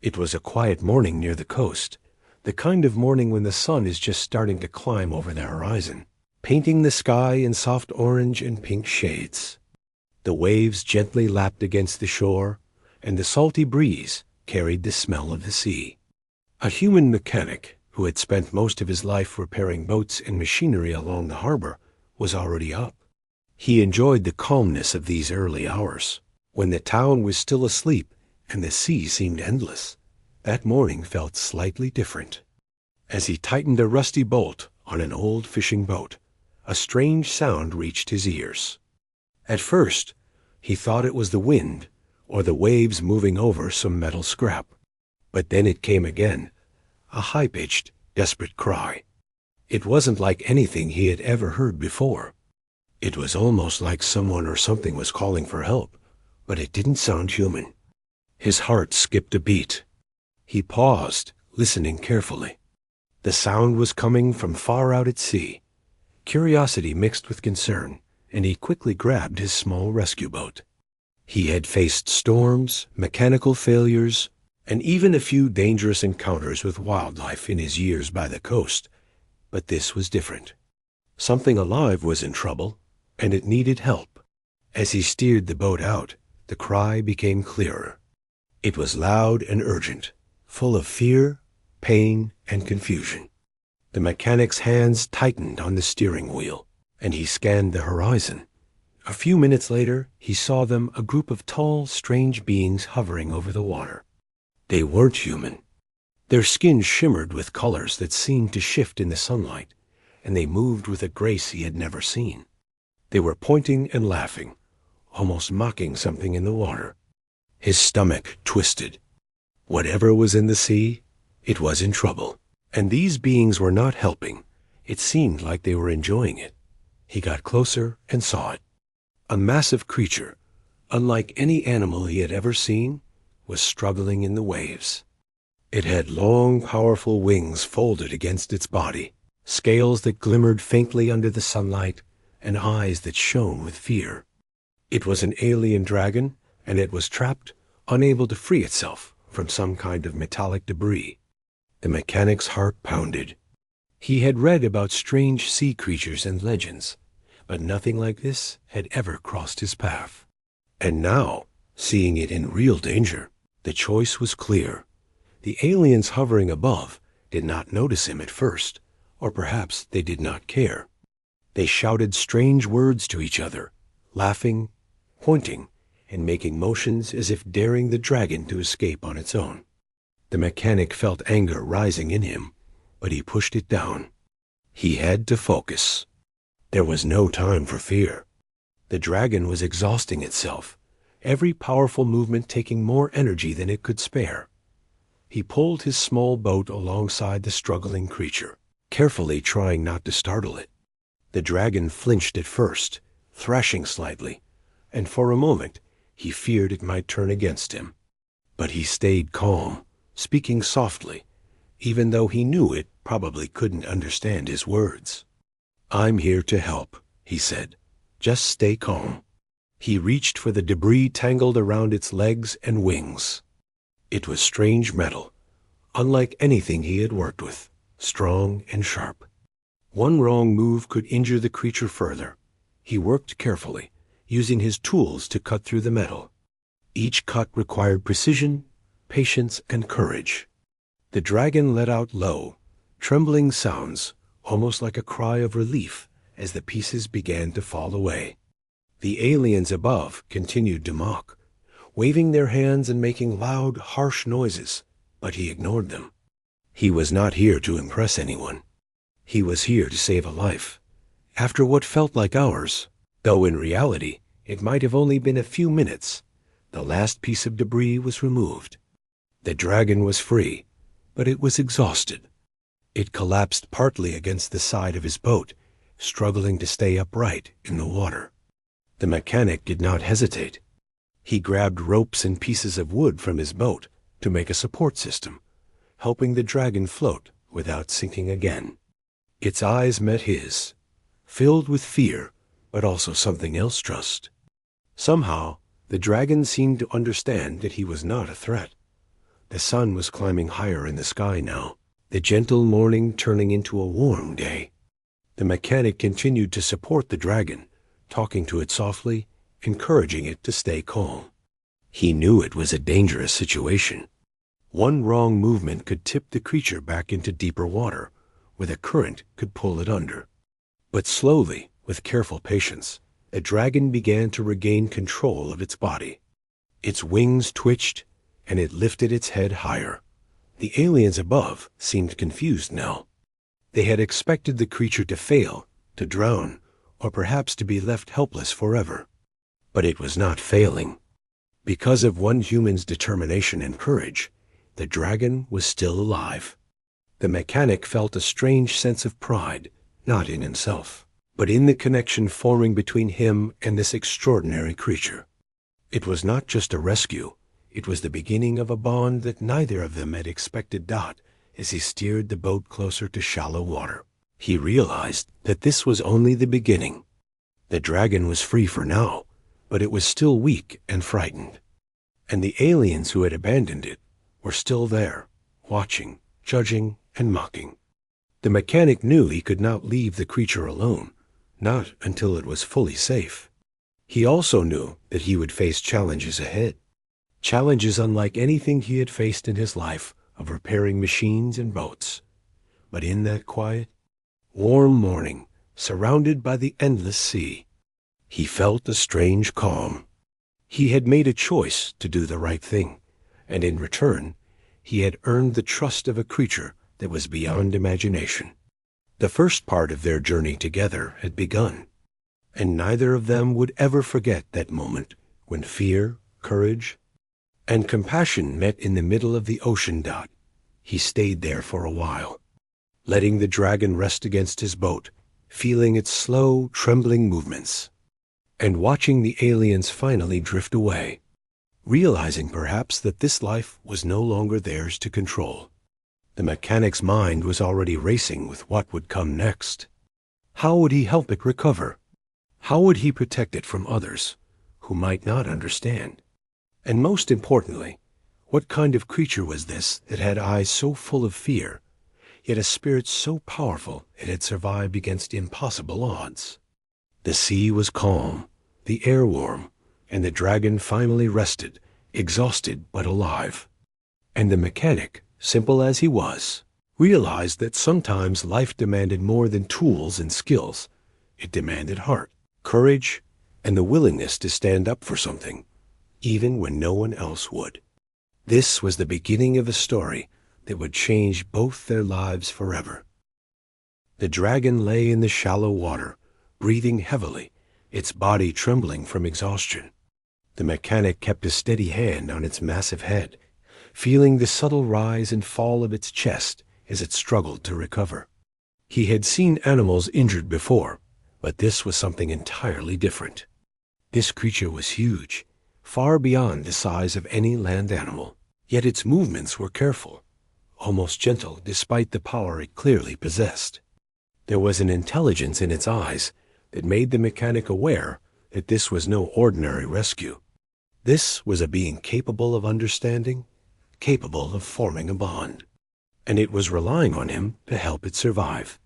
It was a quiet morning near the coast, the kind of morning when the sun is just starting to climb over the horizon, painting the sky in soft orange and pink shades. The waves gently lapped against the shore, and the salty breeze carried the smell of the sea. A human mechanic, who had spent most of his life repairing boats and machinery along the harbor, was already up. He enjoyed the calmness of these early hours, when the town was still asleep and the sea seemed endless. That morning felt slightly different. As he tightened a rusty bolt on an old fishing boat, a strange sound reached his ears. At first, he thought it was the wind or the waves moving over some metal scrap. But then it came again, a high-pitched, desperate cry. It wasn't like anything he had ever heard before. It was almost like someone or something was calling for help, but it didn't sound human. His heart skipped a beat. He paused, listening carefully. The sound was coming from far out at sea. Curiosity mixed with concern, and he quickly grabbed his small rescue boat. He had faced storms, mechanical failures, and even a few dangerous encounters with wildlife in his years by the coast, but this was different. Something alive was in trouble, and it needed help. As he steered the boat out, the cry became clearer. It was loud and urgent, full of fear, pain, and confusion. The mechanic's hands tightened on the steering wheel, and he scanned the horizon. A few minutes later, he saw them, a group of tall, strange beings hovering over the water. They weren't human. Their skin shimmered with colors that seemed to shift in the sunlight, and they moved with a grace he had never seen. They were pointing and laughing, almost mocking something in the water. His stomach twisted. Whatever was in the sea, it was in trouble, and these beings were not helping. It seemed like they were enjoying it. He got closer and saw it. A massive creature, unlike any animal he had ever seen, was struggling in the waves. It had long, powerful wings folded against its body, scales that glimmered faintly under the sunlight, and eyes that shone with fear. It was an alien dragon, and it was trapped, unable to free itself from some kind of metallic debris. The mechanic's heart pounded. He had read about strange sea creatures and legends, but nothing like this had ever crossed his path. And now, seeing it in real danger, the choice was clear. The aliens hovering above did not notice him at first, or perhaps they did not care. They shouted strange words to each other, laughing, pointing, and making motions as if daring the dragon to escape on its own. The mechanic felt anger rising in him, but he pushed it down. He had to focus. There was no time for fear. The dragon was exhausting itself, every powerful movement taking more energy than it could spare. He pulled his small boat alongside the struggling creature, carefully trying not to startle it. The dragon flinched at first, thrashing slightly, and for a moment he feared it might turn against him. But he stayed calm, speaking softly, even though he knew it probably couldn't understand his words. "I'm here to help," he said. "Just stay calm." He reached for the debris tangled around its legs and wings. It was strange metal, unlike anything he had worked with, strong and sharp. One wrong move could injure the creature further. He worked carefully, using his tools to cut through the metal. Each cut required precision, patience, and courage. The dragon let out low, trembling sounds, almost like a cry of relief, as the pieces began to fall away. The aliens above continued to mock, waving their hands and making loud, harsh noises, but he ignored them. He was not here to impress anyone. He was here to save a life. After what felt like hours, though in reality it might have only been a few minutes, the last piece of debris was removed. The dragon was free, but it was exhausted. It collapsed partly against the side of his boat, struggling to stay upright in the water. The mechanic did not hesitate. He grabbed ropes and pieces of wood from his boat to make a support system, helping the dragon float without sinking again. Its eyes met his, filled with fear, but also something else, trust. Somehow, the dragon seemed to understand that he was not a threat. The sun was climbing higher in the sky now, the gentle morning turning into a warm day. The mechanic continued to support the dragon, talking to it softly, encouraging it to stay calm. He knew it was a dangerous situation. One wrong movement could tip the creature back into deeper water, where the current could pull it under. But slowly, with careful patience, the dragon began to regain control of its body. Its wings twitched, and it lifted its head higher. The aliens above seemed confused now. They had expected the creature to fail, to drown, or perhaps to be left helpless forever. But it was not failing. Because of one human's determination and courage, the dragon was still alive. The mechanic felt a strange sense of pride, not in himself, but in the connection forming between him and this extraordinary creature. It was not just a rescue, it was the beginning of a bond that neither of them had expected. As he steered the boat closer to shallow water, he realized that this was only the beginning. The dragon was free for now, but it was still weak and frightened. And the aliens who had abandoned it were still there, watching, judging, and mocking. The mechanic knew he could not leave the creature alone, not until it was fully safe. He also knew that he would face challenges ahead, challenges unlike anything he had faced in his life of repairing machines and boats. But in that quiet, warm morning, surrounded by the endless sea, he felt a strange calm. He had made a choice to do the right thing, and in return, he had earned the trust of a creature that was beyond imagination. The first part of their journey together had begun, and neither of them would ever forget that moment when fear, courage, and compassion met in the middle of the ocean. He stayed there for a while, letting the dragon rest against his boat, feeling its slow, trembling movements, and watching the aliens finally drift away, realizing perhaps that this life was no longer theirs to control. The mechanic's mind was already racing with what would come next. How would he help it recover? How would he protect it from others who might not understand? And most importantly, what kind of creature was this that had eyes so full of fear, yet a spirit so powerful it had survived against impossible odds? The sea was calm, the air warm, and the dragon finally rested, exhausted but alive. And the mechanic, simple as he was, realized that sometimes life demanded more than tools and skills. It demanded heart, courage, and the willingness to stand up for something, even when no one else would. This was the beginning of a story that would change both their lives forever. The dragon lay in the shallow water, breathing heavily, its body trembling from exhaustion. The mechanic kept a steady hand on its massive head, feeling the subtle rise and fall of its chest as it struggled to recover. He had seen animals injured before, but this was something entirely different. This creature was huge, far beyond the size of any land animal, yet its movements were careful, almost gentle despite the power it clearly possessed. There was an intelligence in its eyes that made the mechanic aware that this was no ordinary rescue. This was a being capable of understanding, capable of forming a bond, and it was relying on him to help it survive.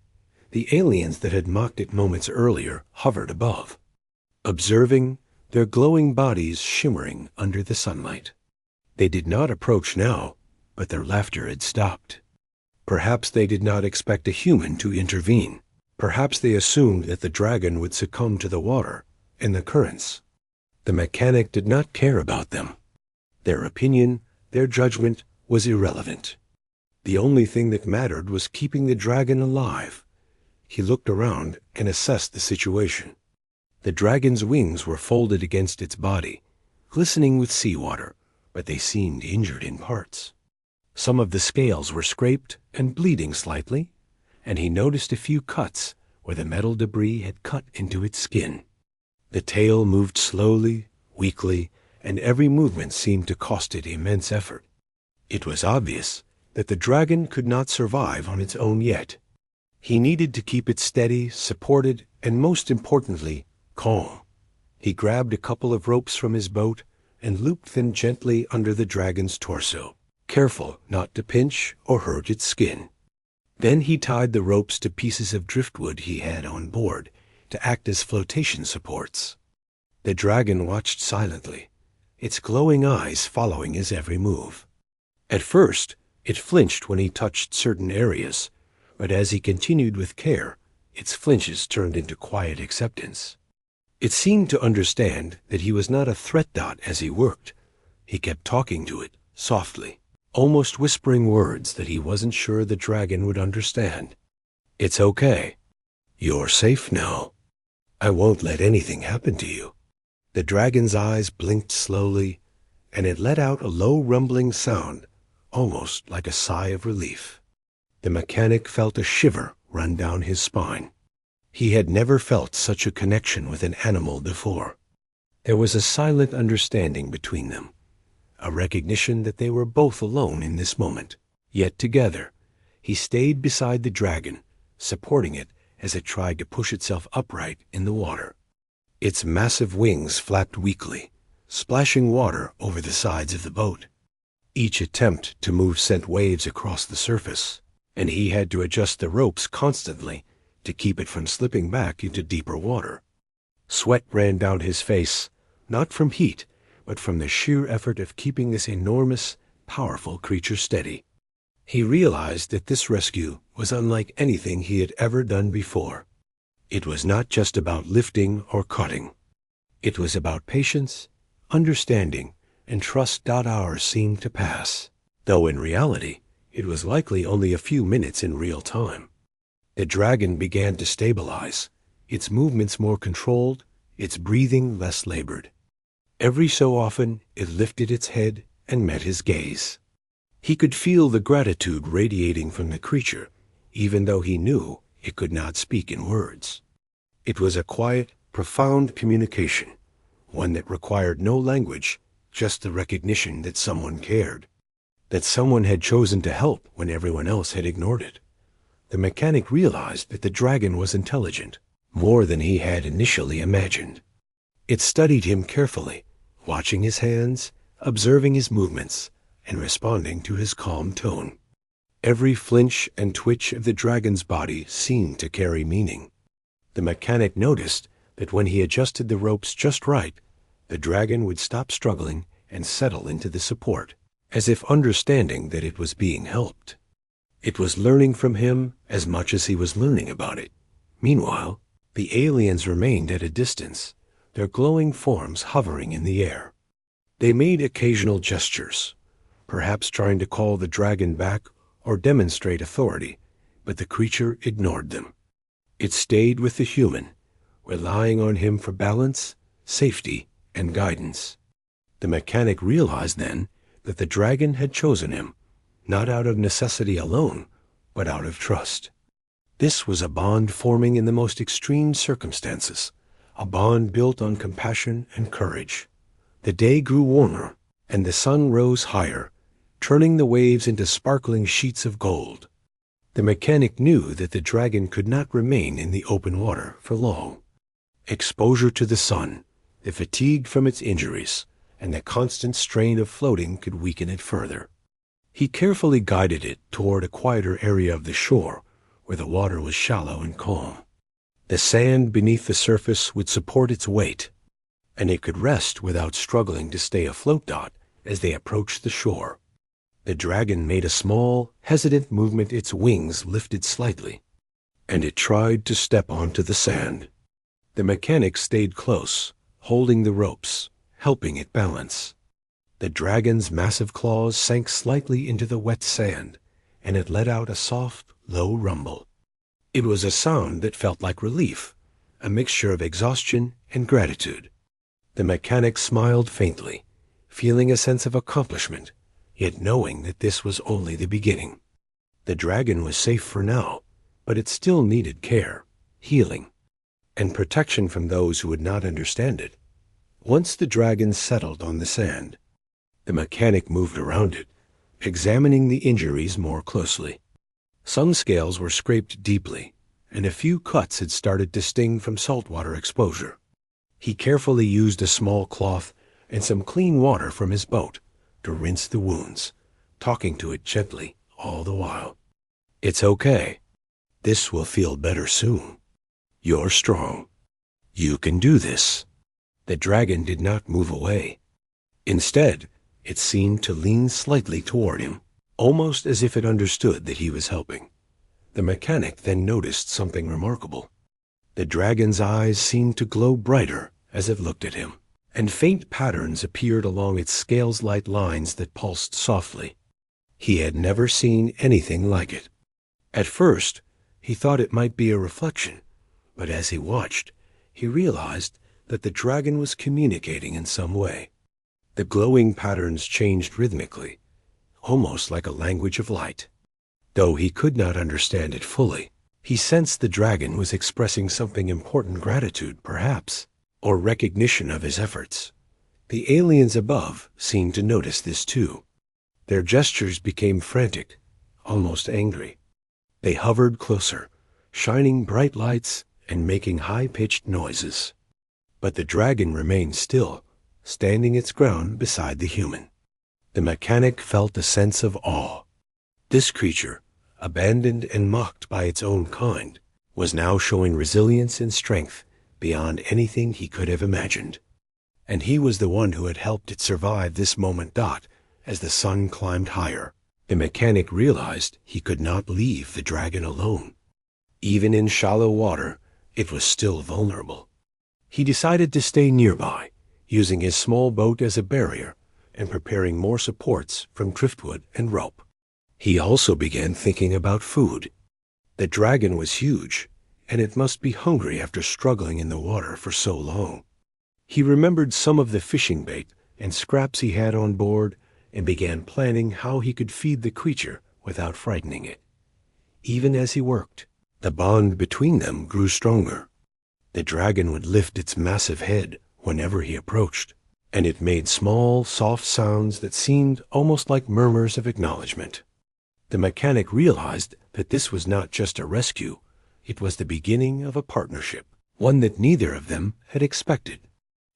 The aliens that had mocked it moments earlier hovered above, observing, their glowing bodies shimmering under the sunlight. They did not approach now, but their laughter had stopped. Perhaps they did not expect a human to intervene. Perhaps they assumed that the dragon would succumb to the water and the currents. The mechanic did not care about them. Their opinion, their judgment was irrelevant. The only thing that mattered was keeping the dragon alive. He looked around and assessed the situation. The dragon's wings were folded against its body, glistening with seawater, but they seemed injured in parts. Some of the scales were scraped and bleeding slightly, and he noticed a few cuts where the metal debris had cut into its skin. The tail moved slowly, weakly, and every movement seemed to cost it immense effort. It was obvious that the dragon could not survive on its own yet. He needed to keep it steady, supported, and most importantly, calm. He grabbed a couple of ropes from his boat and looped them gently under the dragon's torso, careful not to pinch or hurt its skin. Then he tied the ropes to pieces of driftwood he had on board to act as flotation supports. The dragon watched silently, its glowing eyes following his every move. At first, it flinched when he touched certain areas, but as he continued with care, its flinches turned into quiet acceptance. It seemed to understand that he was not a threat dot as he worked. He kept talking to it, softly, almost whispering words that he wasn't sure the dragon would understand. "It's okay. You're safe now. I won't let anything happen to you." The dragon's eyes blinked slowly, and it let out a low rumbling sound, almost like a sigh of relief. The mechanic felt a shiver run down his spine. He had never felt such a connection with an animal before. There was a silent understanding between them, a recognition that they were both alone in this moment, yet together. He stayed beside the dragon, supporting it as it tried to push itself upright in the water. Its massive wings flapped weakly, splashing water over the sides of the boat. Each attempt to move sent waves across the surface, and he had to adjust the ropes constantly to keep it from slipping back into deeper water. Sweat ran down his face, not from heat, but from the sheer effort of keeping this enormous, powerful creature steady. He realized that this rescue was unlike anything he had ever done before. It was not just about lifting or cutting. It was about patience, understanding, and trust. Hours seemed to pass, though in reality it was likely only a few minutes in real time. The dragon began to stabilize, its movements more controlled, its breathing less labored. Every so often it lifted its head and met his gaze. He could feel the gratitude radiating from the creature, even though he knew it could not speak in words. It was a quiet, profound communication, one that required no language, just the recognition that someone cared, that someone had chosen to help when everyone else had ignored it. The mechanic realized that the dragon was intelligent, more than he had initially imagined. It studied him carefully, watching his hands, observing his movements, and responding to his calm tone. Every flinch and twitch of the dragon's body seemed to carry meaning. The mechanic noticed that when he adjusted the ropes just right, the dragon would stop struggling and settle into the support, as if understanding that it was being helped. It was learning from him as much as he was learning about it. Meanwhile, the aliens remained at a distance, their glowing forms hovering in the air. They made occasional gestures, perhaps trying to call the dragon back or demonstrate authority, but the creature ignored them. It stayed with the human, relying on him for balance, safety, and guidance. The mechanic realized then that the dragon had chosen him, not out of necessity alone, but out of trust. This was a bond forming in the most extreme circumstances, a bond built on compassion and courage. The day grew warmer, and the sun rose higher, turning the waves into sparkling sheets of gold. The mechanic knew that the dragon could not remain in the open water for long. Exposure to the sun, the fatigue from its injuries, and the constant strain of floating could weaken it further. He carefully guided it toward a quieter area of the shore, where the water was shallow and calm. The sand beneath the surface would support its weight, and it could rest without struggling to stay afloat. As they approached the shore, the dragon made a small, hesitant movement. Its wings lifted slightly, and it tried to step onto the sand. The mechanic stayed close, holding the ropes, helping it balance. The dragon's massive claws sank slightly into the wet sand, and it let out a soft, low rumble. It was a sound that felt like relief, a mixture of exhaustion and gratitude. The mechanic smiled faintly, feeling a sense of accomplishment, yet knowing that this was only the beginning. The dragon was safe for now, but it still needed care, healing, and protection from those who would not understand it. Once the dragon settled on the sand, the mechanic moved around it, examining the injuries more closely. Some scales were scraped deeply, and a few cuts had started to sting from saltwater exposure. He carefully used a small cloth and some clean water from his boat to rinse the wounds, talking to it gently all the while. "It's okay. This will feel better soon. You're strong. You can do this." The dragon did not move away. Instead, it seemed to lean slightly toward him, almost as if it understood that he was helping. The mechanic then noticed something remarkable. The dragon's eyes seemed to glow brighter as it looked at him, and faint patterns appeared along its scales-like lines that pulsed softly. He had never seen anything like it. At first, he thought it might be a reflection, but as he watched, he realized that the dragon was communicating in some way. The glowing patterns changed rhythmically, almost like a language of light. Though he could not understand it fully, he sensed the dragon was expressing something important, gratitude, perhaps, or recognition of his efforts. The aliens above seemed to notice this too. Their gestures became frantic, almost angry. They hovered closer, shining bright lights and making high-pitched noises. But the dragon remained still, standing its ground beside the human. The mechanic felt a sense of awe. This creature, abandoned and mocked by its own kind, was now showing resilience and strength beyond anything he could have imagined. And he was the one who had helped it survive this moment. As the sun climbed higher, the mechanic realized he could not leave the dragon alone. Even in shallow water, it was still vulnerable. He decided to stay nearby, using his small boat as a barrier and preparing more supports from driftwood and rope. He also began thinking about food. The dragon was huge, and it must be hungry after struggling in the water for so long. He remembered some of the fishing bait and scraps he had on board and began planning how he could feed the creature without frightening it. Even as he worked, the bond between them grew stronger. The dragon would lift its massive head whenever he approached, and it made small, soft sounds that seemed almost like murmurs of acknowledgement. The mechanic realized that this was not just a rescue, it was the beginning of a partnership, one that neither of them had expected.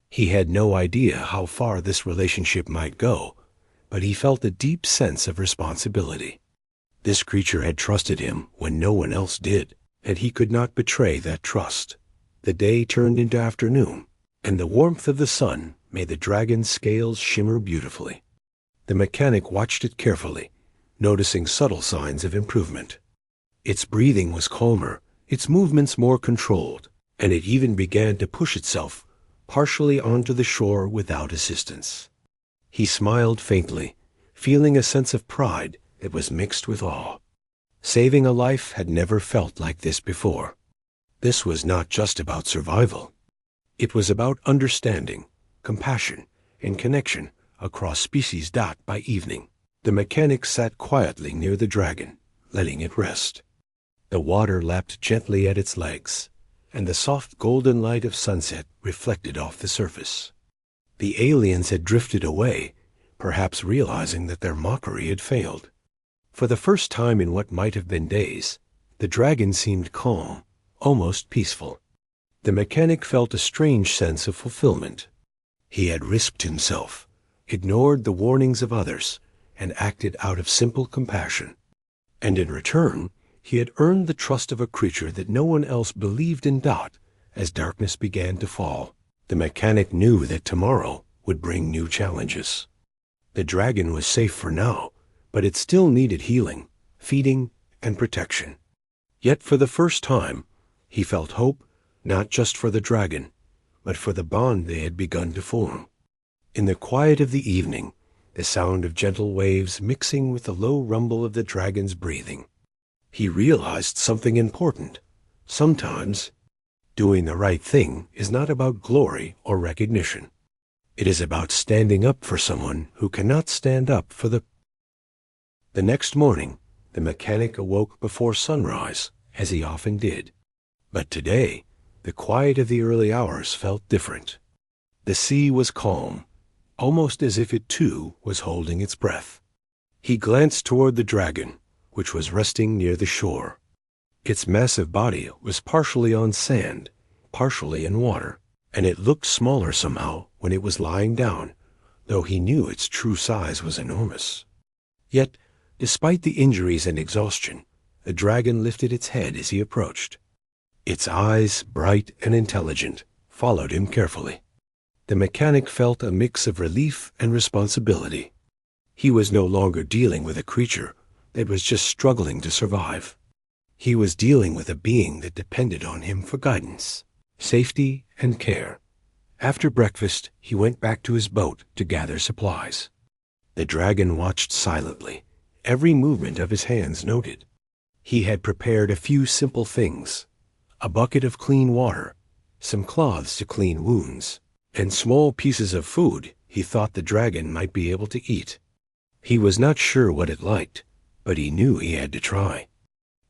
He had no idea how far this relationship might go, but he felt a deep sense of responsibility. This creature had trusted him when no one else did, and he could not betray that trust. The day turned into afternoon, and the warmth of the sun made the dragon's scales shimmer beautifully. The mechanic watched it carefully, noticing subtle signs of improvement. Its breathing was calmer, its movements more controlled, and it even began to push itself partially onto the shore without assistance. He smiled faintly, feeling a sense of pride that was mixed with awe. Saving a life had never felt like this before. This was not just about survival. It was about understanding, compassion, and connection across species. By evening, the mechanic sat quietly near the dragon, letting it rest. The water lapped gently at its legs, and the soft golden light of sunset reflected off the surface. The aliens had drifted away, perhaps realizing that their mockery had failed. For the first time in what might have been days, the dragon seemed calm, almost peaceful. The mechanic felt a strange sense of fulfillment. He had risked himself, ignored the warnings of others, and acted out of simple compassion. And in return, he had earned the trust of a creature that no one else believed in. As darkness began to fall, the mechanic knew that tomorrow would bring new challenges. The dragon was safe for now, but it still needed healing, feeding, and protection. Yet for the first time, he felt hope, not just for the dragon, but for the bond they had begun to form. In the quiet of the evening, the sound of gentle waves mixing with the low rumble of the dragon's breathing, he realized something important. Sometimes, doing the right thing is not about glory or recognition. It is about standing up for someone who cannot stand up for the... The next morning, the mechanic awoke before sunrise, as he often did. But today, the quiet of the early hours felt different. The sea was calm, almost as if it too was holding its breath. He glanced toward the dragon, which was resting near the shore. Its massive body was partially on sand, partially in water, and it looked smaller somehow when it was lying down, though he knew its true size was enormous. Yet, despite the injuries and exhaustion, the dragon lifted its head as he approached. Its eyes, bright and intelligent, followed him carefully. The mechanic felt a mix of relief and responsibility. He was no longer dealing with a creature that was just struggling to survive. He was dealing with a being that depended on him for guidance, safety, and care. After breakfast, he went back to his boat to gather supplies. The dragon watched silently, every movement of his hands noted. He had prepared a few simple things: a bucket of clean water, some cloths to clean wounds, and small pieces of food he thought the dragon might be able to eat. He was not sure what it liked, but he knew he had to try.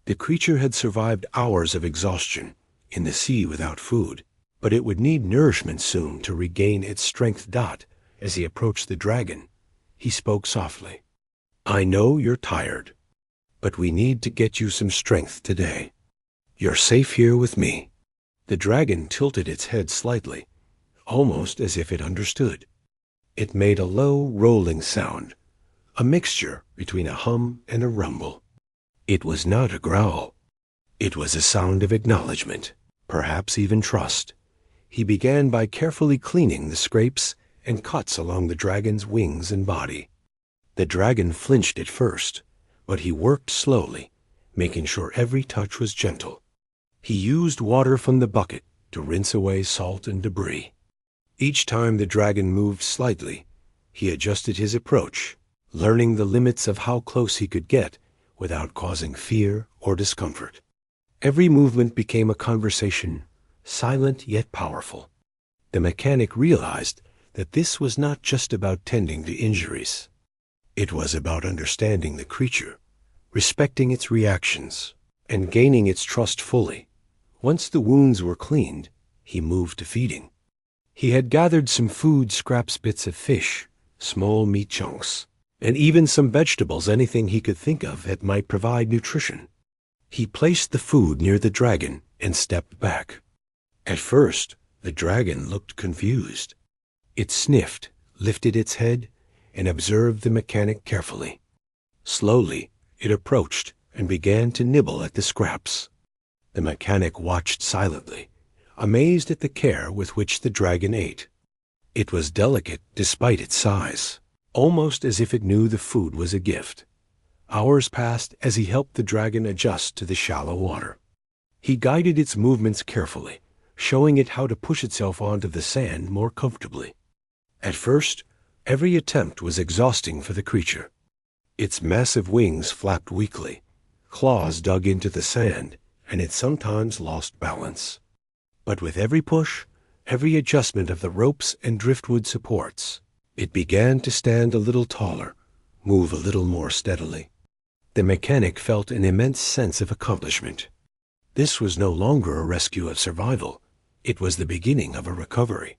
The creature had survived hours of exhaustion in the sea without food, but it would need nourishment soon to regain its strength. As he approached the dragon, he spoke softly. "I know you're tired, but we need to get you some strength today. You're safe here with me." The dragon tilted its head slightly, almost as if it understood. It made a low, rolling sound, a mixture between a hum and a rumble. It was not a growl. It was a sound of acknowledgement, perhaps even trust. He began by carefully cleaning the scrapes and cuts along the dragon's wings and body. The dragon flinched at first, but he worked slowly, making sure every touch was gentle. He used water from the bucket to rinse away salt and debris. Each time the dragon moved slightly, he adjusted his approach, learning the limits of how close he could get without causing fear or discomfort. Every movement became a conversation, silent yet powerful. The mechanic realized that this was not just about tending to injuries. It was about understanding the creature, respecting its reactions, and gaining its trust fully. Once the wounds were cleaned, he moved to feeding. He had gathered some food scraps, bits of fish, small meat chunks, and even some vegetables, anything he could think of that might provide nutrition. He placed the food near the dragon and stepped back. At first, the dragon looked confused. It sniffed, lifted its head, and observed the mechanic carefully. Slowly, it approached and began to nibble at the scraps. The mechanic watched silently, amazed at the care with which the dragon ate. It was delicate despite its size, almost as if it knew the food was a gift. Hours passed as he helped the dragon adjust to the shallow water. He guided its movements carefully, showing it how to push itself onto the sand more comfortably. At first, every attempt was exhausting for the creature. Its massive wings flapped weakly, claws dug into the sand, and it sometimes lost balance. But with every push, every adjustment of the ropes and driftwood supports, it began to stand a little taller, move a little more steadily. The mechanic felt an immense sense of accomplishment. This was no longer a rescue of survival. It was the beginning of a recovery,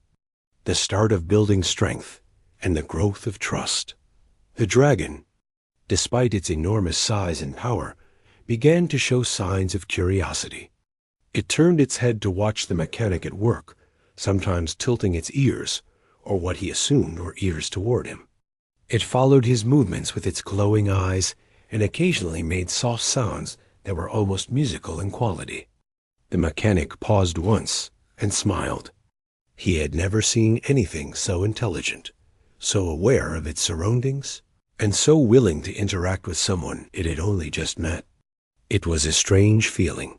the start of building strength and the growth of trust. The dragon, despite its enormous size and power, began to show signs of curiosity. It turned its head to watch the mechanic at work, sometimes tilting its ears, or what he assumed were ears toward him. It followed his movements with its glowing eyes and occasionally made soft sounds that were almost musical in quality. The mechanic paused once and smiled. He had never seen anything so intelligent, so aware of its surroundings, and so willing to interact with someone it had only just met. It was a strange feeling,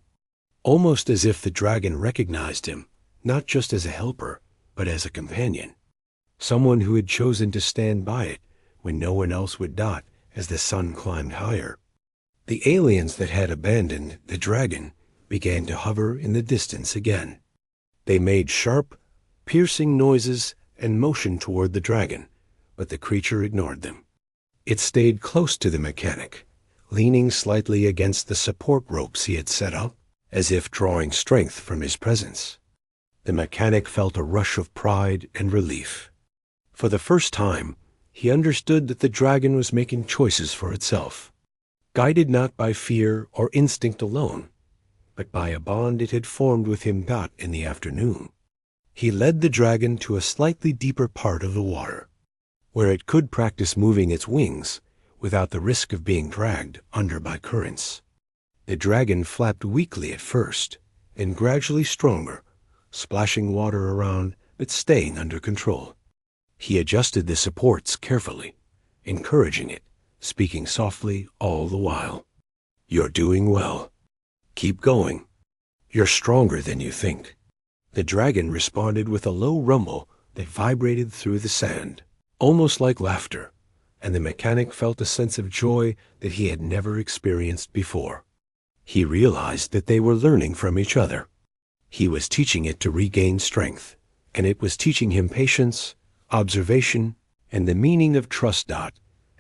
almost as if the dragon recognized him, not just as a helper, but as a companion, someone who had chosen to stand by it when no one else would dot as the sun climbed higher. The aliens that had abandoned the dragon began to hover in the distance again. They made sharp, piercing noises and motioned toward the dragon, but the creature ignored them. It stayed close to the mechanic, leaning slightly against the support ropes he had set up, as if drawing strength from his presence. The mechanic felt a rush of pride and relief. For the first time, he understood that the dragon was making choices for itself, guided not by fear or instinct alone, but by a bond it had formed with him in the afternoon. He led the dragon to a slightly deeper part of the water, where it could practice moving its wings without the risk of being dragged under by currents. The dragon flapped weakly at first, and gradually stronger, splashing water around but staying under control. He adjusted the supports carefully, encouraging it, speaking softly all the while. "You're doing well. Keep going. You're stronger than you think." The dragon responded with a low rumble that vibrated through the sand, almost like laughter, and the mechanic felt a sense of joy that he had never experienced before. He realized that they were learning from each other. He was teaching it to regain strength, and it was teaching him patience, observation, and the meaning of trust.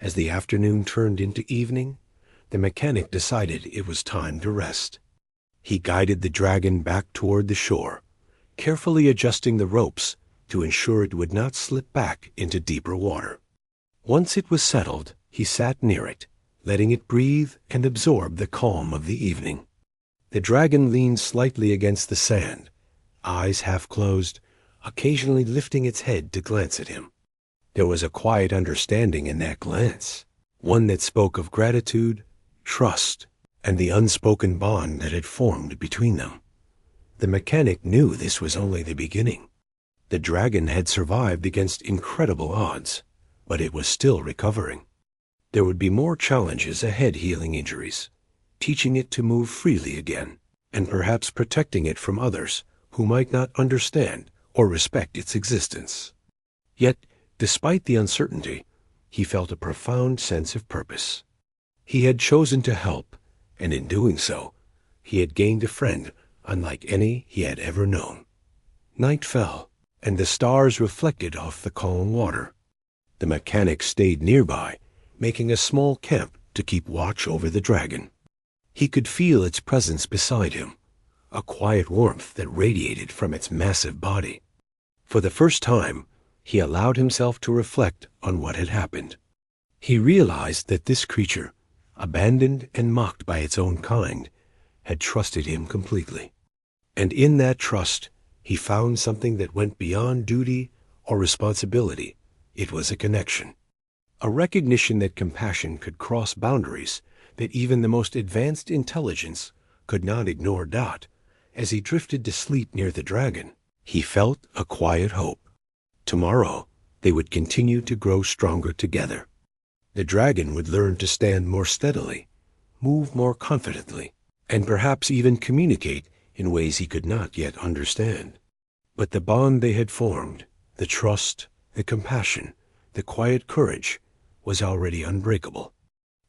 As the afternoon turned into evening, the mechanic decided it was time to rest. He guided the dragon back toward the shore, carefully adjusting the ropes to ensure it would not slip back into deeper water. Once it was settled, he sat near it, letting it breathe and absorb the calm of the evening. The dragon leaned slightly against the sand, eyes half closed, occasionally lifting its head to glance at him. There was a quiet understanding in that glance, one that spoke of gratitude, trust, and the unspoken bond that had formed between them. The mechanic knew this was only the beginning. The dragon had survived against incredible odds, but it was still recovering. There would be more challenges ahead, healing injuries, teaching it to move freely again, and perhaps protecting it from others who might not understand or respect its existence. Yet, despite the uncertainty, he felt a profound sense of purpose. He had chosen to help, and in doing so, he had gained a friend unlike any he had ever known. Night fell, and the stars reflected off the calm water. The mechanic stayed nearby, making a small camp to keep watch over the dragon. He could feel its presence beside him, a quiet warmth that radiated from its massive body. For the first time, he allowed himself to reflect on what had happened. He realized that this creature, abandoned and mocked by its own kind, had trusted him completely. And in that trust, he found something that went beyond duty or responsibility. It was a connection, a recognition that compassion could cross boundaries that even the most advanced intelligence could not ignore. As he drifted to sleep near the dragon, he felt a quiet hope. Tomorrow, they would continue to grow stronger together. The dragon would learn to stand more steadily, move more confidently, and perhaps even communicate in ways he could not yet understand. But the bond they had formed, the trust, the compassion, the quiet courage, was already unbreakable.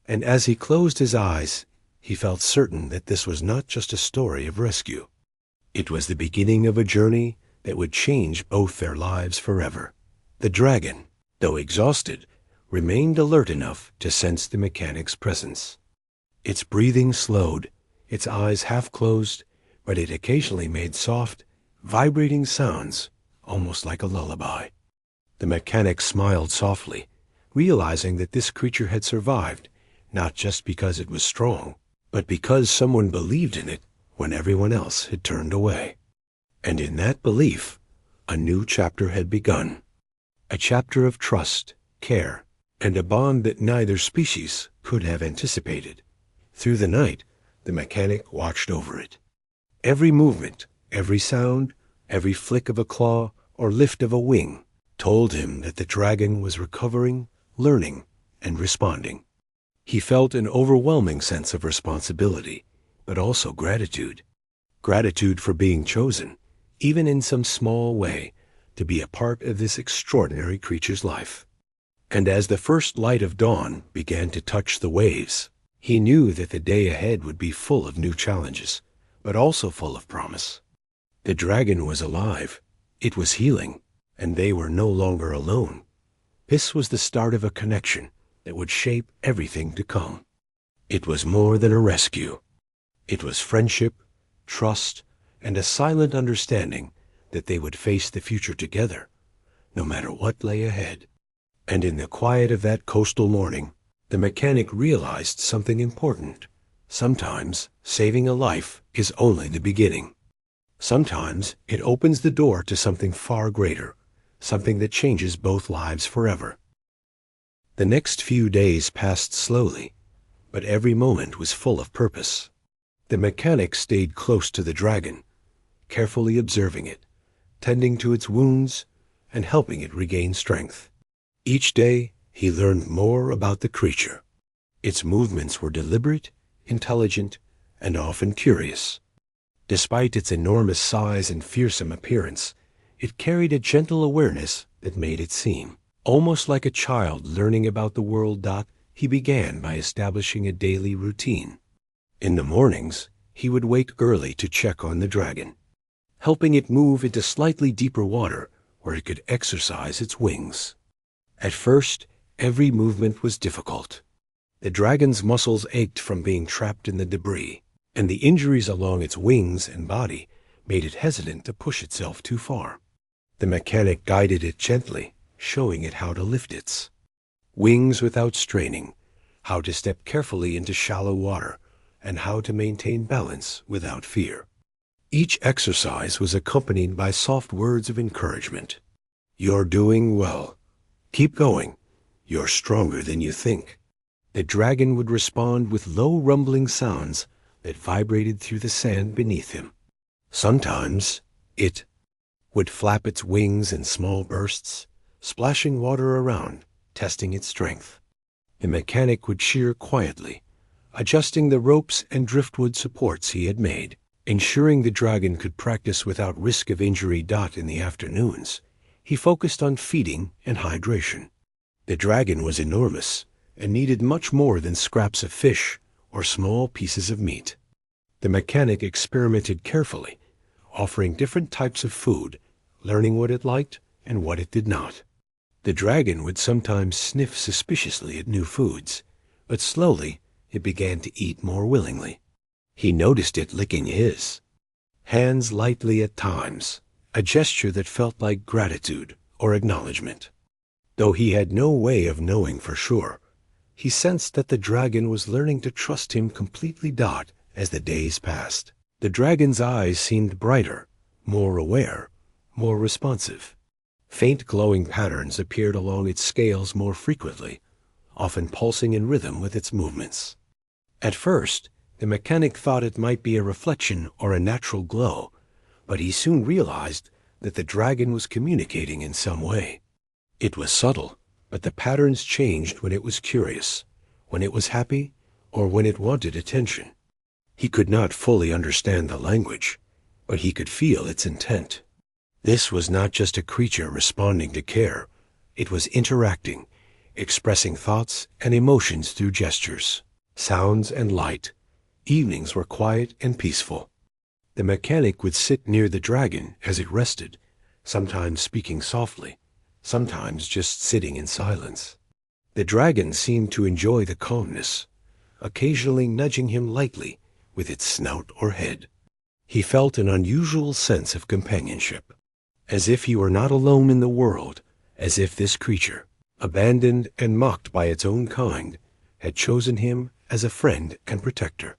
And as he closed his eyes, he felt certain that this was not just a story of rescue. It was the beginning of a journey that would change both their lives forever. The dragon, though exhausted, remained alert enough to sense the mechanic's presence. Its breathing slowed, its eyes half closed, but it occasionally made soft, vibrating sounds, almost like a lullaby. The mechanic smiled softly, realizing that this creature had survived, not just because it was strong, but because someone believed in it when everyone else had turned away. And in that belief, a new chapter had begun. A chapter of trust, care, and a bond that neither species could have anticipated. Through the night, the mechanic watched over it. Every movement, every sound, every flick of a claw or lift of a wing told him that the dragon was recovering, learning, and responding. He felt an overwhelming sense of responsibility, but also gratitude. Gratitude for being chosen, even in some small way, to be a part of this extraordinary creature's life. And as the first light of dawn began to touch the waves, he knew that the day ahead would be full of new challenges, but also full of promise. The dragon was alive, it was healing, and they were no longer alone. This was the start of a connection that would shape everything to come. It was more than a rescue. It was friendship, trust, and a silent understanding that they would face the future together, no matter what lay ahead. And in the quiet of that coastal morning, the mechanic realized something important. Sometimes saving a life is only the beginning. Sometimes it opens the door to something far greater, something that changes both lives forever. The next few days passed slowly, but every moment was full of purpose. The mechanic stayed close to the dragon, carefully observing it, tending to its wounds, and helping it regain strength. Each day, he learned more about the creature. Its movements were deliberate, intelligent, and often curious. Despite its enormous size and fearsome appearance, it carried a gentle awareness that made it seem almost like a child learning about the world. He began by establishing a daily routine. In the mornings, he would wake early to check on the dragon, helping it move into slightly deeper water where it could exercise its wings. At first, every movement was difficult. The dragon's muscles ached from being trapped in the debris, and the injuries along its wings and body made it hesitant to push itself too far. The mechanic guided it gently, showing it how to lift its wings without straining, how to step carefully into shallow water, and how to maintain balance without fear. Each exercise was accompanied by soft words of encouragement. "You're doing well. Keep going. You're stronger than you think." The dragon would respond with low rumbling sounds that vibrated through the sand beneath him. Sometimes it would flap its wings in small bursts, splashing water around, testing its strength. The mechanic would cheer quietly, adjusting the ropes and driftwood supports he had made, ensuring the dragon could practice without risk of injury. In the afternoons, he focused on feeding and hydration. The dragon was enormous and needed much more than scraps of fish or small pieces of meat. The mechanic experimented carefully, offering different types of food, learning what it liked and what it did not. The dragon would sometimes sniff suspiciously at new foods, but slowly it began to eat more willingly. He noticed it licking his hands lightly at times, a gesture that felt like gratitude or acknowledgement. Though he had no way of knowing for sure, he sensed that the dragon was learning to trust him completely. As the days passed, the dragon's eyes seemed brighter, more aware, more responsive. Faint glowing patterns appeared along its scales more frequently, often pulsing in rhythm with its movements. At first, the mechanic thought it might be a reflection or a natural glow, but he soon realized that the dragon was communicating in some way. It was subtle, but the patterns changed when it was curious, when it was happy, or when it wanted attention. He could not fully understand the language, but he could feel its intent. This was not just a creature responding to care. It was interacting, expressing thoughts and emotions through gestures, sounds, and light. Evenings were quiet and peaceful. The mechanic would sit near the dragon as it rested, sometimes speaking softly, sometimes just sitting in silence. The dragon seemed to enjoy the calmness, occasionally nudging him lightly with its snout or head. He felt an unusual sense of companionship, as if he were not alone in the world, as if this creature, abandoned and mocked by its own kind, had chosen him as a friend and protector.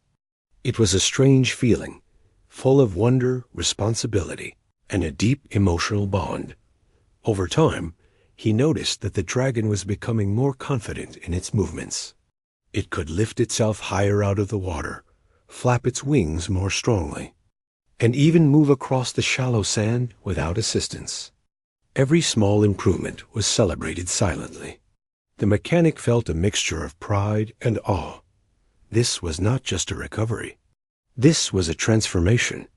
It was a strange feeling, full of wonder, responsibility, and a deep emotional bond. Over time, he noticed that the dragon was becoming more confident in its movements. It could lift itself higher out of the water, flap its wings more strongly, and even move across the shallow sand without assistance. Every small improvement was celebrated silently. The mechanic felt a mixture of pride and awe. This was not just a recovery. This was a transformation.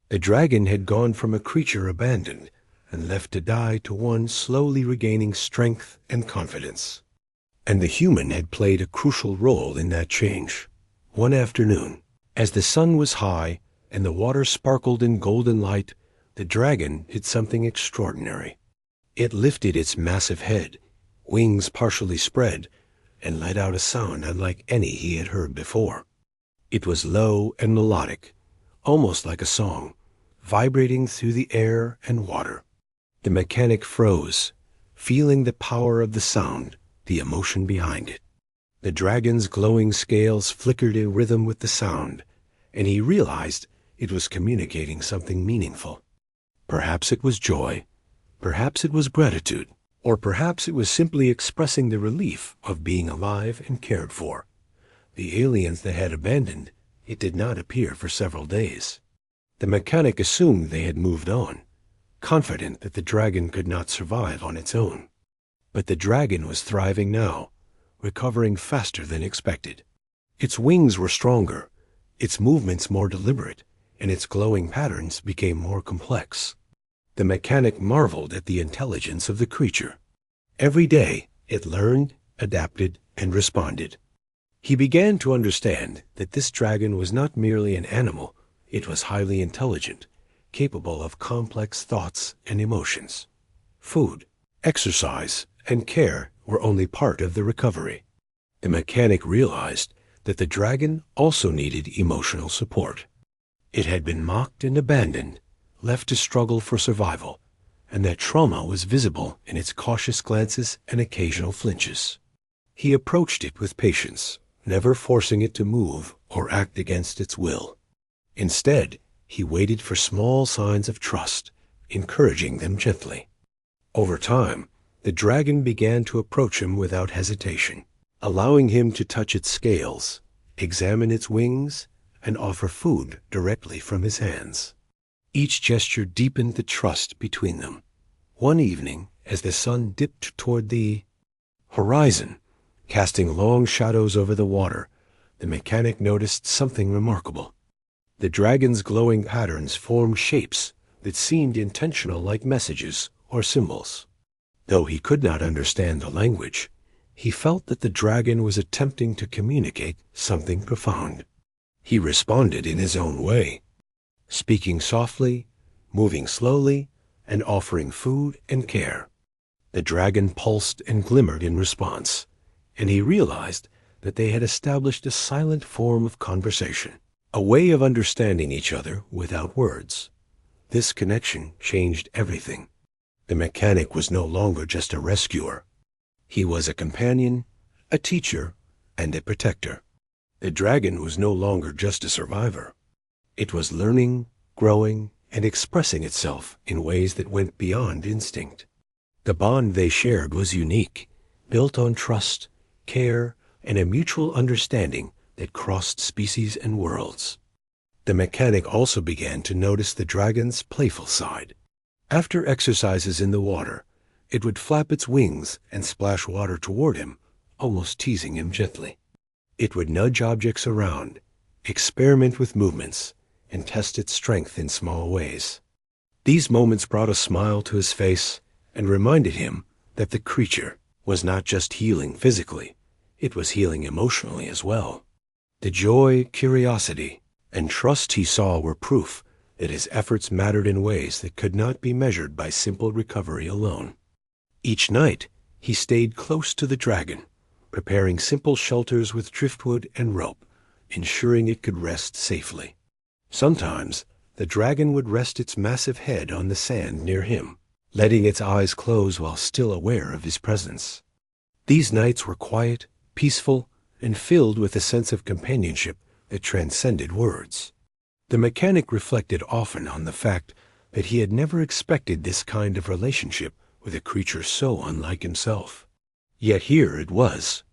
The dragon had gone from a creature abandoned and left to die to one slowly regaining strength and confidence. And the human had played a crucial role in that change. One afternoon, as the sun was high and the water sparkled in golden light, the dragon did something extraordinary. It lifted its massive head, wings partially spread, and let out a sound unlike any he had heard before. It was low and melodic, almost like a song, vibrating through the air and water. The mechanic froze, feeling the power of the sound, the emotion behind it. The dragon's glowing scales flickered in rhythm with the sound, and he realized it was communicating something meaningful. Perhaps it was joy, perhaps it was gratitude, Or perhaps it was simply expressing the relief of being alive and cared for. The aliens that had abandoned it did not appear for several days. The mechanic assumed they had moved on, confident that the dragon could not survive on its own. But the dragon was thriving now, recovering faster than expected. Its wings were stronger, its movements more deliberate, and its glowing patterns became more complex. The mechanic marveled at the intelligence of the creature. Every day it learned, adapted, and responded. He began to understand that this dragon was not merely an animal, it was highly intelligent, capable of complex thoughts and emotions. Food, exercise, and care were only part of the recovery. The mechanic realized that the dragon also needed emotional support. It had been mocked and abandoned, left to struggle for survival, and that trauma was visible in its cautious glances and occasional flinches. He approached it with patience, never forcing it to move or act against its will. Instead, he waited for small signs of trust, encouraging them gently. Over time, the dragon began to approach him without hesitation, allowing him to touch its scales, examine its wings, and offer food directly from his hands. Each gesture deepened the trust between them. One evening, as the sun dipped toward the horizon, casting long shadows over the water, the mechanic noticed something remarkable. The dragon's glowing patterns formed shapes that seemed intentional, like messages or symbols. Though he could not understand the language, he felt that the dragon was attempting to communicate something profound. He responded in his own way, speaking softly, moving slowly, and offering food and care. The dragon pulsed and glimmered in response, and he realized that they had established a silent form of conversation, a way of understanding each other without words. This connection changed everything. The mechanic was no longer just a rescuer. He was a companion, a teacher, and a protector. The dragon was no longer just a survivor. It was learning, growing, and expressing itself in ways that went beyond instinct. The bond they shared was unique, built on trust, care, and a mutual understanding that crossed species and worlds. The mechanic also began to notice the dragon's playful side. After exercises in the water, it would flap its wings and splash water toward him, almost teasing him gently. It would nudge objects around, experiment with movements, and test its strength in small ways. These moments brought a smile to his face and reminded him that the creature was not just healing physically, it was healing emotionally as well. The joy, curiosity, and trust he saw were proof that his efforts mattered in ways that could not be measured by simple recovery alone. Each night, he stayed close to the dragon, preparing simple shelters with driftwood and rope, ensuring it could rest safely. Sometimes, the dragon would rest its massive head on the sand near him, letting its eyes close while still aware of his presence. These nights were quiet, peaceful, and filled with a sense of companionship that transcended words. The mechanic reflected often on the fact that he had never expected this kind of relationship with a creature so unlike himself. Yet here it was.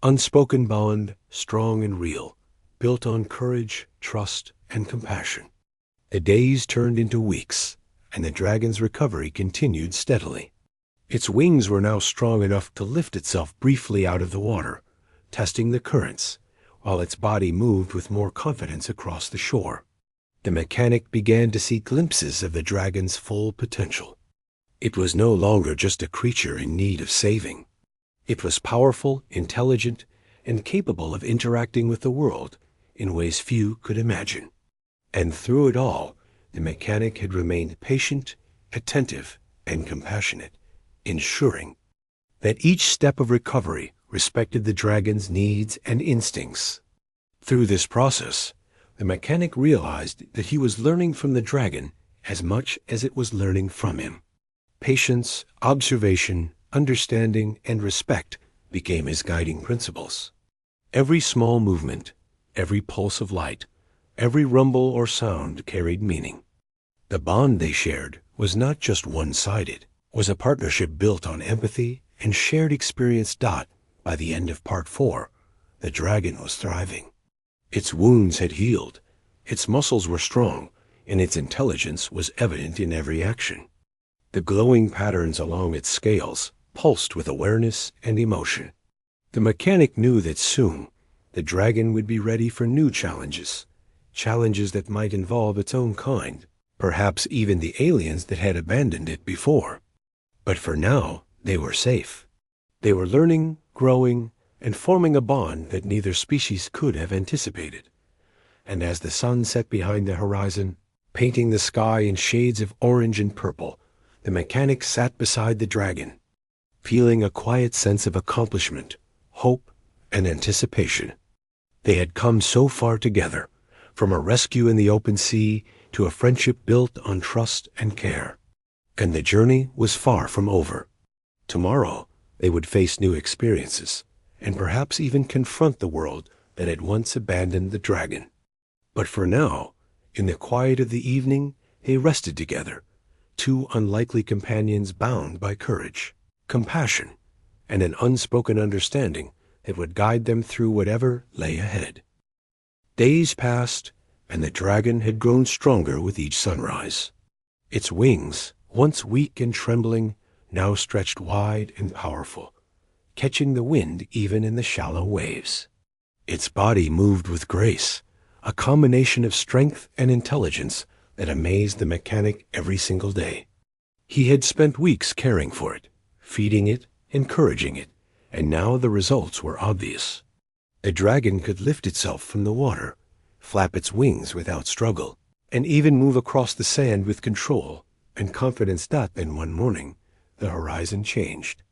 Unspoken bond, strong and real, built on courage, trust, and compassion. The days turned into weeks, and the dragon's recovery continued steadily. Its wings were now strong enough to lift itself briefly out of the water, testing the currents, while its body moved with more confidence across the shore. The mechanic began to see glimpses of the dragon's full potential. It was no longer just a creature in need of saving. It was powerful, intelligent, and capable of interacting with the world in ways few could imagine. And through it all, the mechanic had remained patient, attentive, and compassionate, ensuring that each step of recovery respected the dragon's needs and instincts. Through this process, the mechanic realized that he was learning from the dragon as much as it was learning from him. Patience, observation, understanding, and respect became his guiding principles. Every small movement, every pulse of light, every rumble or sound carried meaning. The bond they shared was not just one-sided. was a partnership built on empathy and shared experience. By the end of part 4, the dragon was thriving. Its wounds had healed, its muscles were strong, and its intelligence was evident in every action. The glowing patterns along its scales pulsed with awareness and emotion. The mechanic knew that soon the dragon would be ready for new challenges, challenges that might involve its own kind, perhaps even the aliens that had abandoned it before. But for now, they were safe. They were learning, growing, and forming a bond that neither species could have anticipated. And as the sun set behind the horizon, painting the sky in shades of orange and purple, the mechanic sat beside the dragon, feeling a quiet sense of accomplishment, hope, and anticipation. They had come so far together, from a rescue in the open sea to a friendship built on trust and care. And the journey was far from over. Tomorrow, they would face new experiences, and perhaps even confront the world that had once abandoned the dragon. But for now, in the quiet of the evening, they rested together, two unlikely companions bound by courage, compassion, and an unspoken understanding that would guide them through whatever lay ahead. Days passed, and the dragon had grown stronger with each sunrise. Its wings, once weak and trembling, now stretched wide and powerful, catching the wind even in the shallow waves. Its body moved with grace, a combination of strength and intelligence that amazed the mechanic every single day. He had spent weeks caring for it, feeding it, encouraging it, and now the results were obvious. The dragon could lift itself from the water, flap its wings without struggle, and even move across the sand with control and confidence. Then one morning, the horizon changed.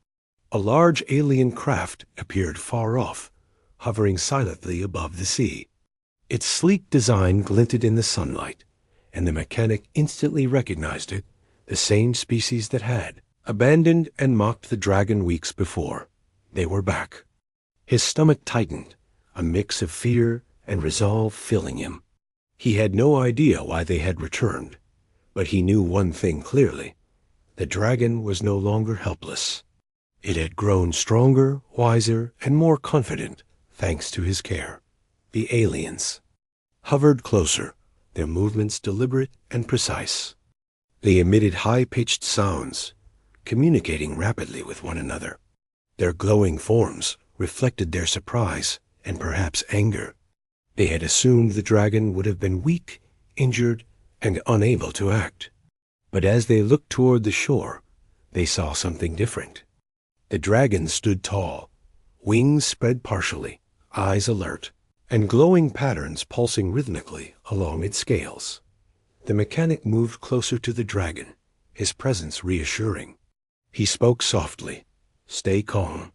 A large alien craft appeared far off, hovering silently above the sea. Its sleek design glinted in the sunlight, and the mechanic instantly recognized it, the same species that had abandoned and mocked the dragon weeks before. They were back. His stomach tightened, a mix of fear and resolve filling him. He had no idea why they had returned, but he knew one thing clearly. The dragon was no longer helpless. It had grown stronger, wiser, and more confident, thanks to his care. The aliens hovered closer, their movements deliberate and precise. They emitted high-pitched sounds, communicating rapidly with one another. Their glowing forms reflected their surprise and perhaps anger. They had assumed the dragon would have been weak, injured, and unable to act. But as they looked toward the shore, they saw something different. The dragon stood tall, wings spread partially, eyes alert, and glowing patterns pulsing rhythmically along its scales. The mechanic moved closer to the dragon, his presence reassuring. He spoke softly. "Stay calm.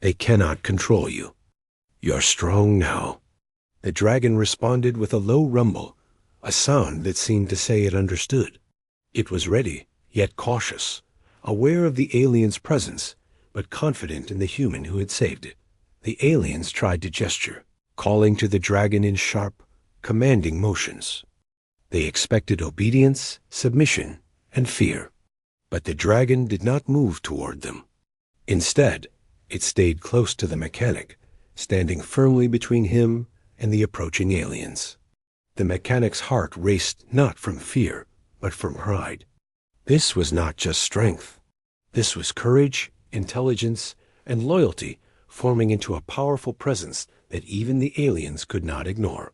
They cannot control you. You're strong now." The dragon responded with a low rumble, a sound that seemed to say it understood. It was ready, yet cautious, aware of the alien's presence, but confident in the human who had saved it. The aliens tried to gesture, calling to the dragon in sharp, commanding motions. They expected obedience, submission, and fear. But the dragon did not move toward them. Instead, it stayed close to the mechanic, standing firmly between him and the approaching aliens. The mechanic's heart raced not from fear, but from pride. This was not just strength. This was courage, intelligence, and loyalty forming into a powerful presence that even the aliens could not ignore.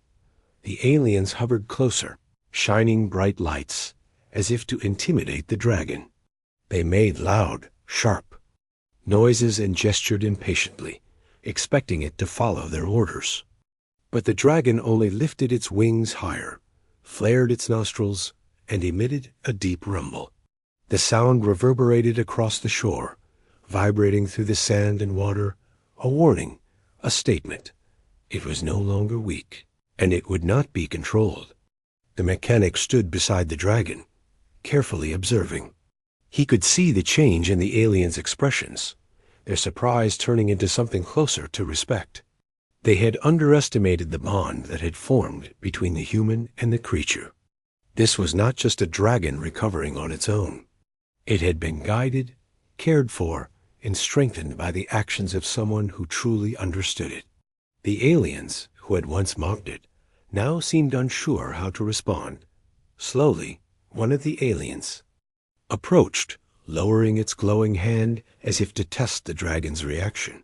The aliens hovered closer, shining bright lights, as if to intimidate the dragon. They made loud, sharp noises and gestured impatiently, expecting it to follow their orders. But the dragon only lifted its wings higher, flared its nostrils, and emitted a deep rumble. The sound reverberated across the shore, vibrating through the sand and water, a warning, a statement. It was no longer weak, and it would not be controlled. The mechanic stood beside the dragon, carefully observing. He could see the change in the aliens' expressions, their surprise turning into something closer to respect. They had underestimated the bond that had formed between the human and the creature. This was not just a dragon recovering on its own. It had been guided, cared for, and strengthened by the actions of someone who truly understood it. The aliens, who had once mocked it, now seemed unsure how to respond. Slowly, one of the aliens approached, lowering its glowing hand as if to test the dragon's reaction.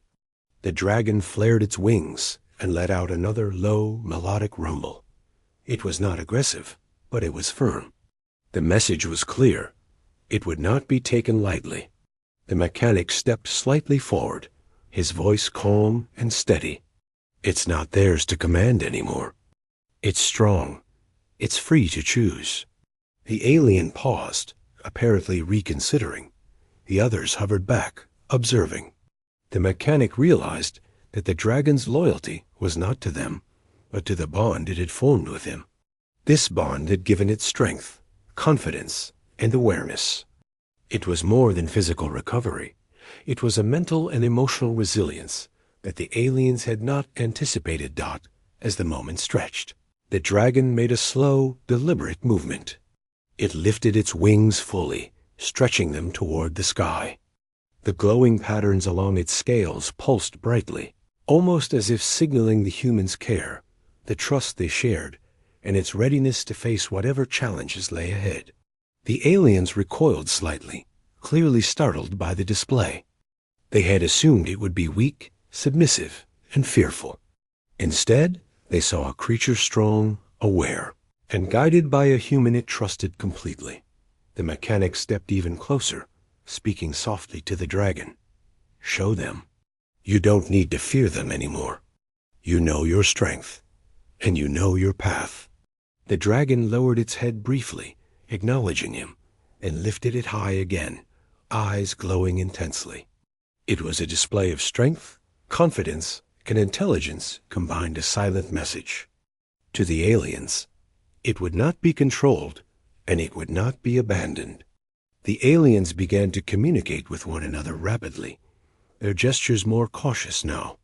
The dragon flared its wings and let out another low, melodic rumble. It was not aggressive, but it was firm. The message was clear. It would not be taken lightly. The mechanic stepped slightly forward, his voice calm and steady. It's not theirs to command anymore. It's strong. It's free to choose. The alien paused, apparently reconsidering. The others hovered back, observing. The mechanic realized that the dragon's loyalty was not to them, but to the bond it had formed with him. This bond had given it strength, confidence, and awareness. It was more than physical recovery. It was a mental and emotional resilience that the aliens had not anticipated. As the moment stretched, the dragon made a slow, deliberate movement. It lifted its wings fully, stretching them toward the sky. The glowing patterns along its scales pulsed brightly, almost as if signaling the humans' care, the trust they shared, and its readiness to face whatever challenges lay ahead. The aliens recoiled slightly, clearly startled by the display. They had assumed it would be weak, submissive, and fearful. Instead, they saw a creature strong, aware, and guided by a human it trusted completely. The mechanic stepped even closer, speaking softly to the dragon. Show them. You don't need to fear them anymore. You know your strength, and you know your path. The dragon lowered its head briefly, acknowledging him, and lifted it high again, eyes glowing intensely. It was a display of strength, confidence, and intelligence combined, a silent message. To the aliens, it would not be controlled, and it would not be abandoned. The aliens began to communicate with one another rapidly, their gestures more cautious now.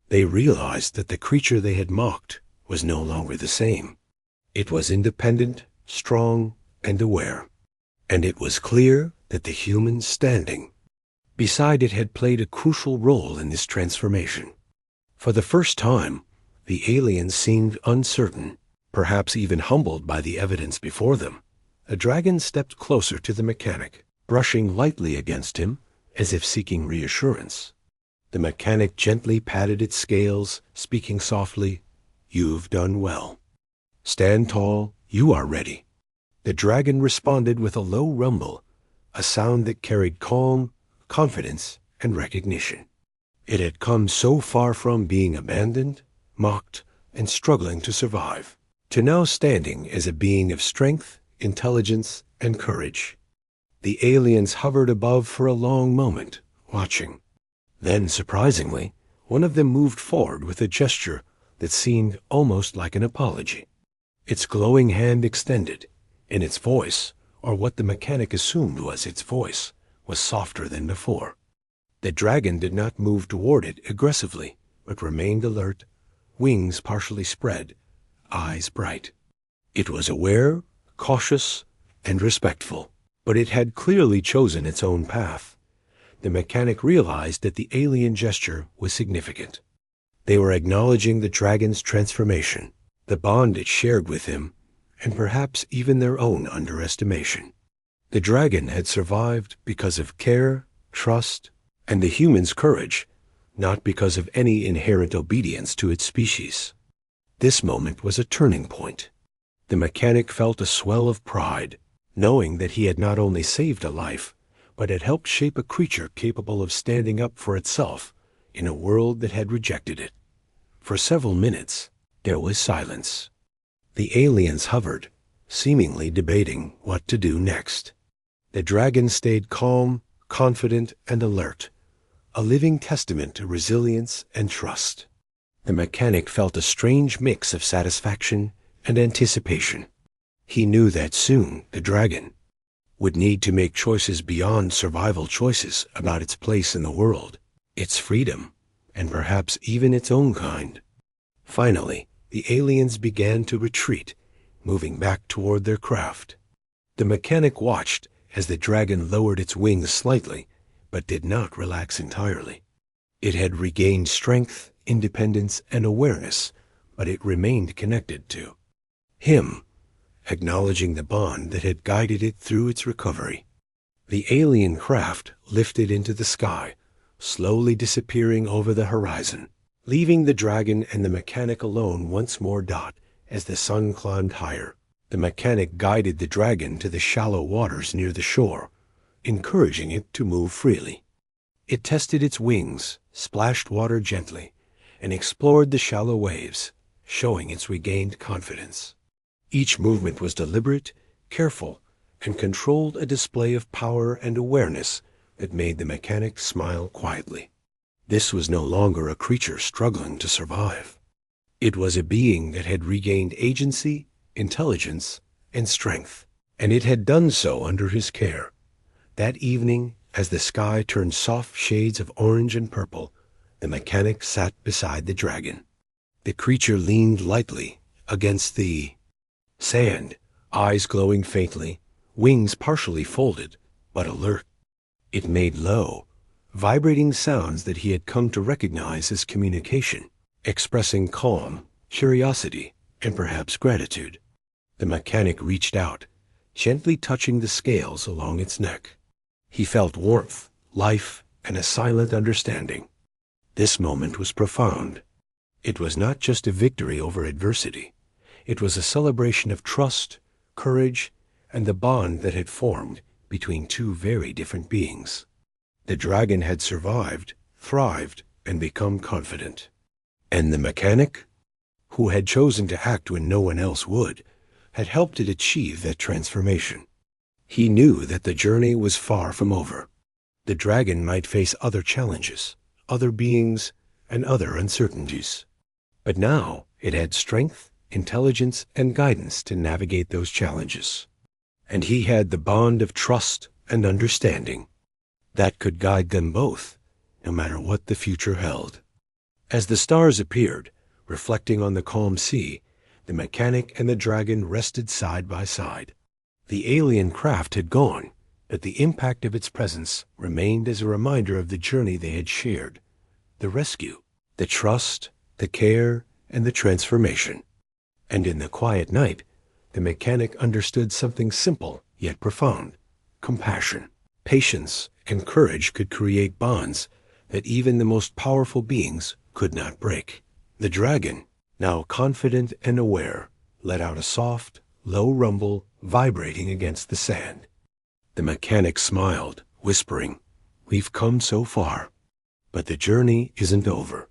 They realized that the creature they had mocked was no longer the same. It was independent, strong, and aware. And it was clear that the human standing beside it had played a crucial role in this transformation. For the first time, the aliens seemed uncertain, perhaps even humbled by the evidence before them. A dragon stepped closer to the mechanic, brushing lightly against him, as if seeking reassurance. The mechanic gently patted its scales, speaking softly, "You've done well. Stand tall, you are ready." The dragon responded with a low rumble, a sound that carried calm, confidence, and recognition. It had come so far from being abandoned, mocked, and struggling to survive, to now standing as a being of strength, intelligence, and courage. The aliens hovered above for a long moment, watching. Then, surprisingly, one of them moved forward with a gesture that seemed almost like an apology. Its glowing hand extended, and its voice, or what the mechanic assumed was its voice, was softer than before. The dragon did not move toward it aggressively, but remained alert, wings partially spread, eyes bright. It was aware, cautious, and respectful, but it had clearly chosen its own path. The mechanic realized that the alien gesture was significant. They were acknowledging the dragon's transformation, the bond it shared with him, and perhaps even their own underestimation. The dragon had survived because of care, trust, and the human's courage, not because of any inherent obedience to its species. This moment was a turning point. The mechanic felt a swell of pride, knowing that he had not only saved a life, but had helped shape a creature capable of standing up for itself in a world that had rejected it. For several minutes, there was silence. The aliens hovered, seemingly debating what to do next. The dragon stayed calm, confident, and alert, a living testament to resilience and trust. The mechanic felt a strange mix of satisfaction and anticipation. He knew that soon the dragon would need to make choices beyond survival choices about its place in the world, its freedom, and perhaps even its own kind. Finally, the aliens began to retreat, moving back toward their craft. The mechanic watched as the dragon lowered its wings slightly, but did not relax entirely. It had regained strength, independence, and awareness, but it remained connected to him, acknowledging the bond that had guided it through its recovery. The alien craft lifted into the sky, slowly disappearing over the horizon, leaving the dragon and the mechanic alone once more. As the sun climbed higher, the mechanic guided the dragon to the shallow waters near the shore, encouraging it to move freely. It tested its wings, splashed water gently, and explored the shallow waves, showing its regained confidence. Each movement was deliberate, careful, and controlled, a display of power and awareness that made the mechanic smile quietly. This was no longer a creature struggling to survive. It was a being that had regained agency, intelligence, and strength, and it had done so under his care. That evening, as the sky turned soft shades of orange and purple, the mechanic sat beside the dragon. The creature leaned lightly against the sand, eyes glowing faintly, wings partially folded, but alert. It made low, vibrating sounds that he had come to recognize as communication, expressing calm, curiosity, and perhaps gratitude. The mechanic reached out, gently touching the scales along its neck. He felt warmth, life, and a silent understanding. This moment was profound. It was not just a victory over adversity. It was a celebration of trust, courage, and the bond that had formed between two very different beings. The dragon had survived, thrived, and become confident. And the mechanic, who had chosen to act when no one else would, had helped it achieve that transformation. He knew that the journey was far from over. The dragon might face other challenges, other beings, and other uncertainties. But now it had strength, intelligence, and guidance to navigate those challenges. And he had the bond of trust and understanding that could guide them both, no matter what the future held. As the stars appeared, reflecting on the calm sea, the mechanic and the dragon rested side by side. The alien craft had gone, but the impact of its presence remained as a reminder of the journey they had shared, the rescue, the trust, the care, and the transformation. And in the quiet night, the mechanic understood something simple yet profound: compassion, patience, and courage could create bonds that even the most powerful beings could not break. The dragon, now confident and aware, let out a soft, low rumble vibrating against the sand. The mechanic smiled, whispering, "We've come so far, but the journey isn't over.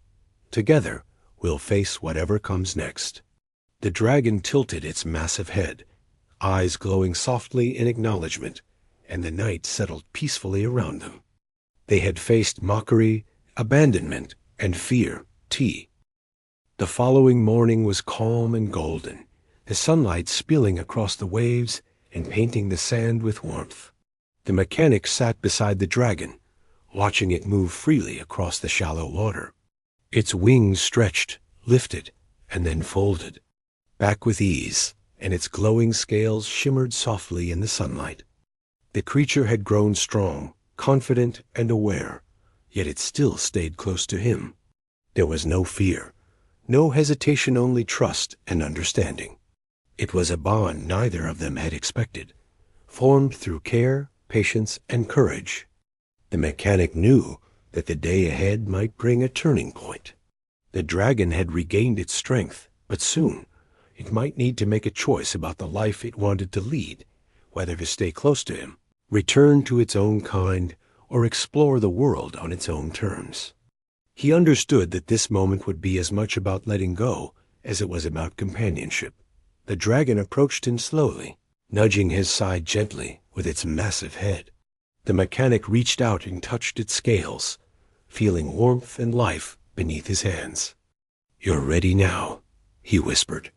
Together, we'll face whatever comes next." The dragon tilted its massive head, eyes glowing softly in acknowledgement, and the night settled peacefully around them. They had faced mockery, abandonment, and fear. The following morning was calm and golden, the sunlight spilling across the waves and painting the sand with warmth. The mechanic sat beside the dragon, watching it move freely across the shallow water. Its wings stretched, lifted, and then folded, back with ease, and its glowing scales shimmered softly in the sunlight. The creature had grown strong, confident, and aware, yet it still stayed close to him. There was no fear, no hesitation, only trust and understanding. It was a bond neither of them had expected, formed through care, patience, and courage. The mechanic knew that the day ahead might bring a turning point. The dragon had regained its strength, but soon it might need to make a choice about the life it wanted to lead, whether to stay close to him, return to its own kind, or explore the world on its own terms. He understood that this moment would be as much about letting go as it was about companionship. The dragon approached him slowly, nudging his side gently with its massive head. The mechanic reached out and touched its scales, feeling warmth and life beneath his hands. "You're ready now," he whispered.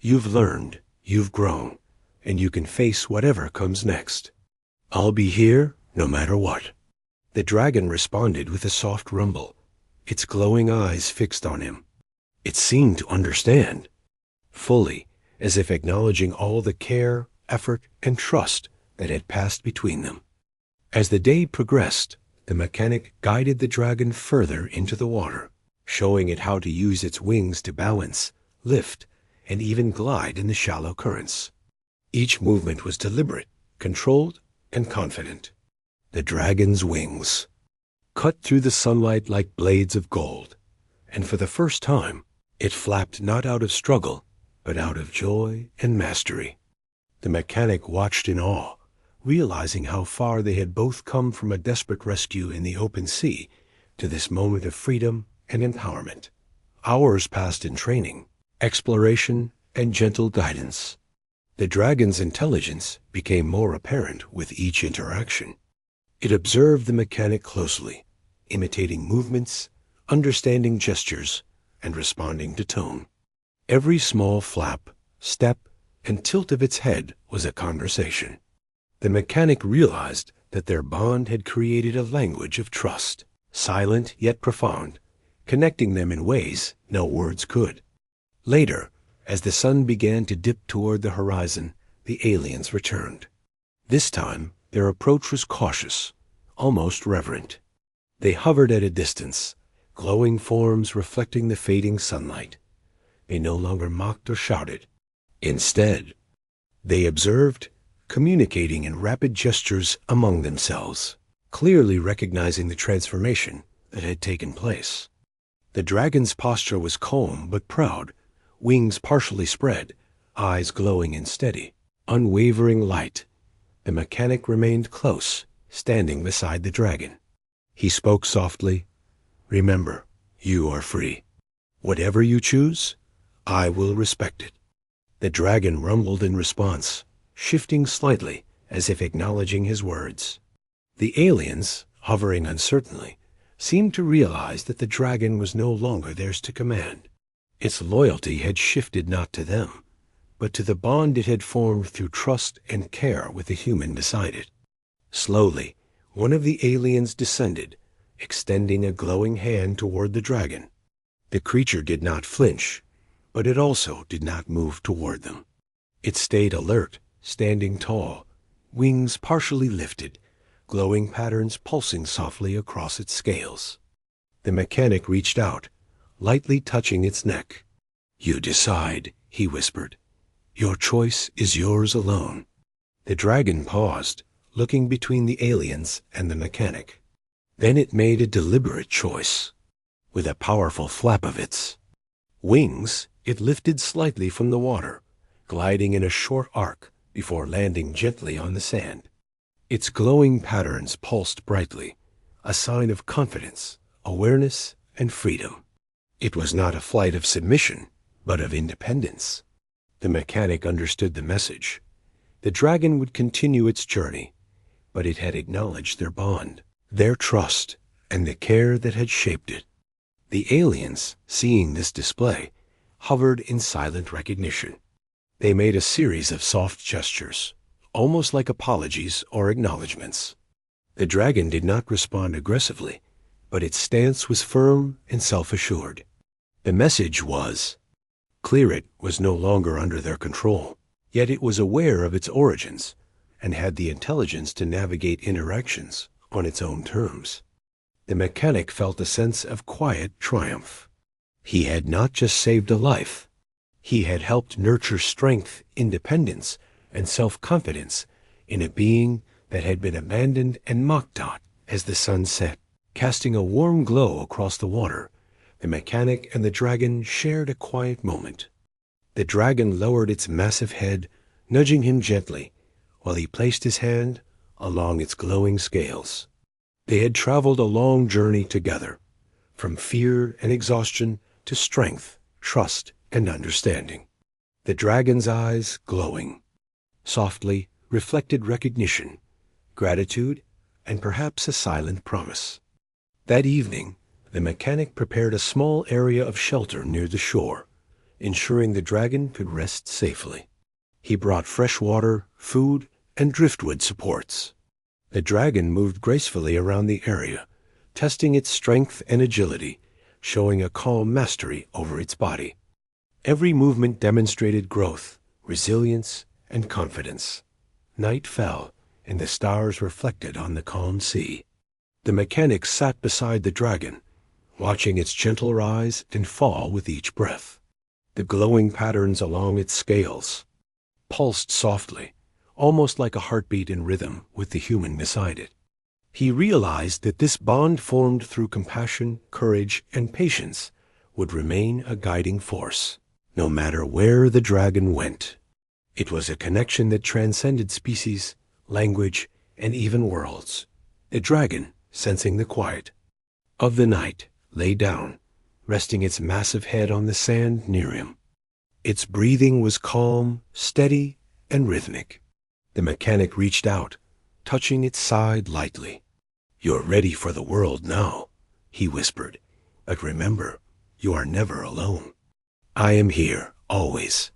"You've learned, you've grown, and you can face whatever comes next. I'll be here no matter what." The dragon responded with a soft rumble, its glowing eyes fixed on him. It seemed to understand, fully, as if acknowledging all the care, effort, and trust that had passed between them. As the day progressed, the mechanic guided the dragon further into the water, showing it how to use its wings to balance, lift, and even glide in the shallow currents. Each movement was deliberate, controlled, and confident. The dragon's wings cut through the sunlight like blades of gold, and for the first time, it flapped not out of struggle, but out of joy and mastery. The mechanic watched in awe, realizing how far they had both come from a desperate rescue in the open sea to this moment of freedom and empowerment. Hours passed in training, exploration, and gentle guidance. The dragon's intelligence became more apparent with each interaction. It observed the mechanic closely, imitating movements, understanding gestures, and responding to tone. Every small flap, step, and tilt of its head was a conversation. The mechanic realized that their bond had created a language of trust, silent yet profound, connecting them in ways no words could. Later, as the sun began to dip toward the horizon, the aliens returned. This time, their approach was cautious, almost reverent. They hovered at a distance, glowing forms reflecting the fading sunlight. They no longer mocked or shouted. Instead, they observed, communicating in rapid gestures among themselves, clearly recognizing the transformation that had taken place. The dragon's posture was calm but proud, wings partially spread, eyes glowing in steady, unwavering light. The mechanic remained close, standing beside the dragon. He spoke softly, "Remember, you are free. Whatever you choose, I will respect it." The dragon rumbled in response, shifting slightly as if acknowledging his words. The aliens, hovering uncertainly, seemed to realize that the dragon was no longer theirs to command. Its loyalty had shifted not to them, but to the bond it had formed through trust and care with the human beside it. Slowly, one of the aliens descended, extending a glowing hand toward the dragon. The creature did not flinch, but it also did not move toward them. It stayed alert, standing tall, wings partially lifted, glowing patterns pulsing softly across its scales. The mechanic reached out, lightly touching its neck. "You decide," he whispered. "Your choice is yours alone." The dragon paused, looking between the aliens and the mechanic. Then it made a deliberate choice. With a powerful flap of its wings, it lifted slightly from the water, gliding in a short arc before landing gently on the sand. Its glowing patterns pulsed brightly, a sign of confidence, awareness, and freedom. It was not a flight of submission, but of independence. The mechanic understood the message. The dragon would continue its journey, but it had acknowledged their bond, their trust, and the care that had shaped it. The aliens, seeing this display, hovered in silent recognition. They made a series of soft gestures, almost like apologies or acknowledgments. The dragon did not respond aggressively, but its stance was firm and self-assured. The message was clear. It was no longer under their control, yet it was aware of its origins and had the intelligence to navigate interactions on its own terms. The mechanic felt a sense of quiet triumph. He had not just saved a life. He had helped nurture strength, independence, and self-confidence in a being that had been abandoned and mocked at. As the sun set, casting a warm glow across the water, the mechanic and the dragon shared a quiet moment. The dragon lowered its massive head, nudging him gently, while he placed his hand along its glowing scales. They had traveled a long journey together, from fear and exhaustion to strength, trust, and understanding. The dragon's eyes, glowing, softly reflected recognition, gratitude, and perhaps a silent promise. That evening, the mechanic prepared a small area of shelter near the shore, ensuring the dragon could rest safely. He brought fresh water, food, and driftwood supports. The dragon moved gracefully around the area, testing its strength and agility, showing a calm mastery over its body. Every movement demonstrated growth, resilience, and confidence. Night fell, and the stars reflected on the calm sea. The mechanic sat beside the dragon, watching its gentle rise and fall with each breath. The glowing patterns along its scales pulsed softly, almost like a heartbeat in rhythm with the human beside it. He realized that this bond formed through compassion, courage, and patience would remain a guiding force, no matter where the dragon went. It was a connection that transcended species, language, and even worlds. The dragon, sensing the quiet of the night, lay down, resting its massive head on the sand near him. Its breathing was calm, steady, and rhythmic. The mechanic reached out, touching its side lightly. "You're ready for the world now," he whispered. "But remember, you are never alone. I am here, always."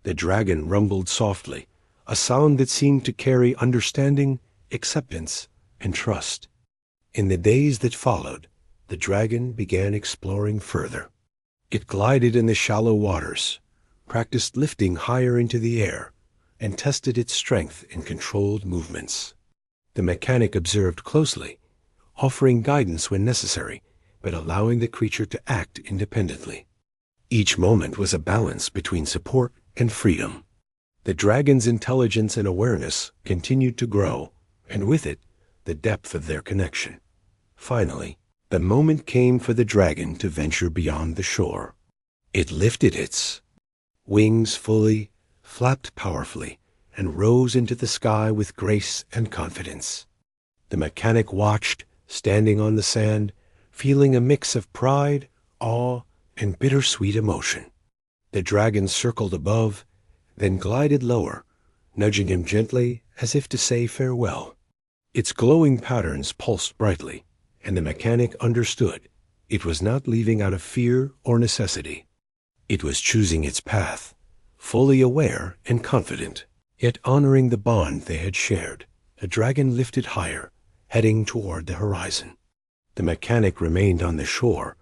The dragon rumbled softly, a sound that seemed to carry understanding, acceptance, and trust. In the days that followed, the dragon began exploring further. It glided in the shallow waters, practiced lifting higher into the air, and tested its strength in controlled movements. The mechanic observed closely, offering guidance when necessary, but allowing the creature to act independently. Each moment was a balance between support and freedom. The dragon's intelligence and awareness continued to grow, and with it, the depth of their connection. Finally, the moment came for the dragon to venture beyond the shore. It lifted its wings fully, flapped powerfully, and rose into the sky with grace and confidence. The mechanic watched, standing on the sand, feeling a mix of pride, awe, and bittersweet emotion. The dragon circled above, then glided lower, nudging him gently as if to say farewell. Its glowing patterns pulsed brightly, and the mechanic understood it was not leaving out of fear or necessity. It was choosing its path, fully aware and confident, yet honoring the bond they had shared. The dragon lifted higher, heading toward the horizon. The mechanic remained on the shore,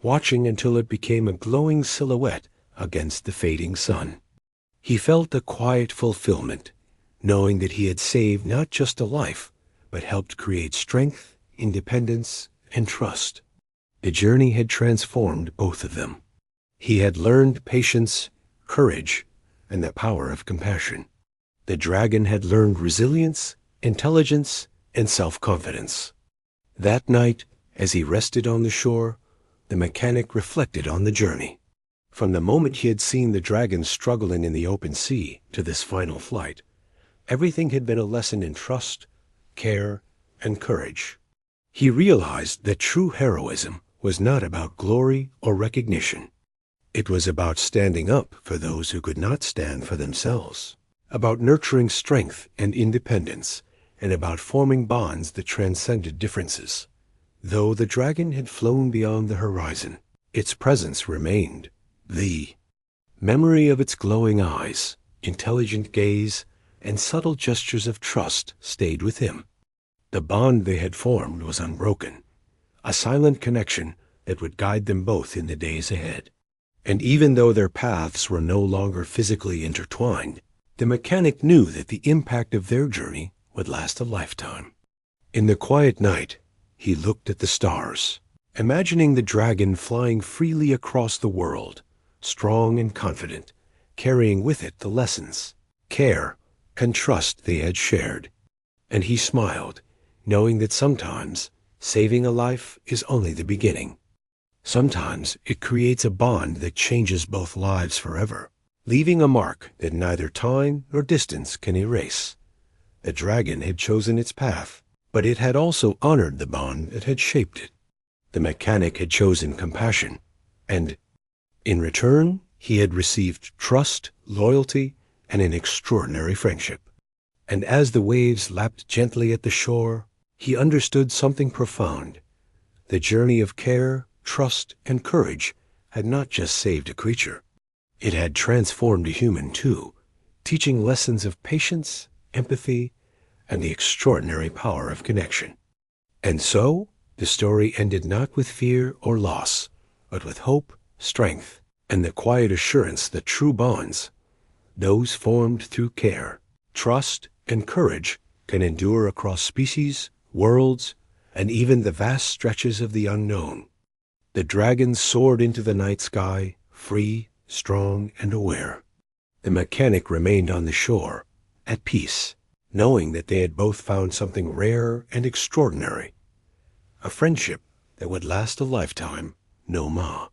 watching until it became a glowing silhouette against the fading sun. He felt a quiet fulfillment, knowing that he had saved not just a life, but helped create strength, independence, and trust. The journey had transformed both of them. He had learned patience, courage, and the power of compassion. The dragon had learned resilience, intelligence, and self-confidence. That night, as he rested on the shore, the mechanic reflected on the journey. From the moment he had seen the dragon struggling in the open sea to this final flight, everything had been a lesson in trust, care, and courage. He realized that true heroism was not about glory or recognition. It was about standing up for those who could not stand for themselves, about nurturing strength and independence, and about forming bonds that transcended differences. Though the dragon had flown beyond the horizon, its presence remained. The memory of its glowing eyes, intelligent gaze, and subtle gestures of trust stayed with him. The bond they had formed was unbroken, a silent connection that would guide them both in the days ahead. And even though their paths were no longer physically intertwined, the mechanic knew that the impact of their journey would last a lifetime. In the quiet night, he looked at the stars, imagining the dragon flying freely across the world, strong and confident, carrying with it the lessons, care, and trust they had shared. And he smiled, knowing that sometimes saving a life is only the beginning. Sometimes it creates a bond that changes both lives forever, leaving a mark that neither time nor distance can erase. The dragon had chosen its path, but it had also honored the bond that had shaped it. The mechanic had chosen compassion, and in return, he had received trust, loyalty, and an extraordinary friendship. And as the waves lapped gently at the shore, he understood something profound. The journey of care, trust, and courage had not just saved a creature. It had transformed a human too, teaching lessons of patience, empathy, and the extraordinary power of connection. And so, the story ended not with fear or loss, but with hope, strength, and the quiet assurance that true bonds, those formed through care, trust, and courage, can endure across species, worlds, and even the vast stretches of the unknown. The dragons soared into the night sky, free, strong, and aware. The mechanic remained on the shore, at peace, knowing that they had both found something rare and extraordinary, a friendship that would last a lifetime, no ma.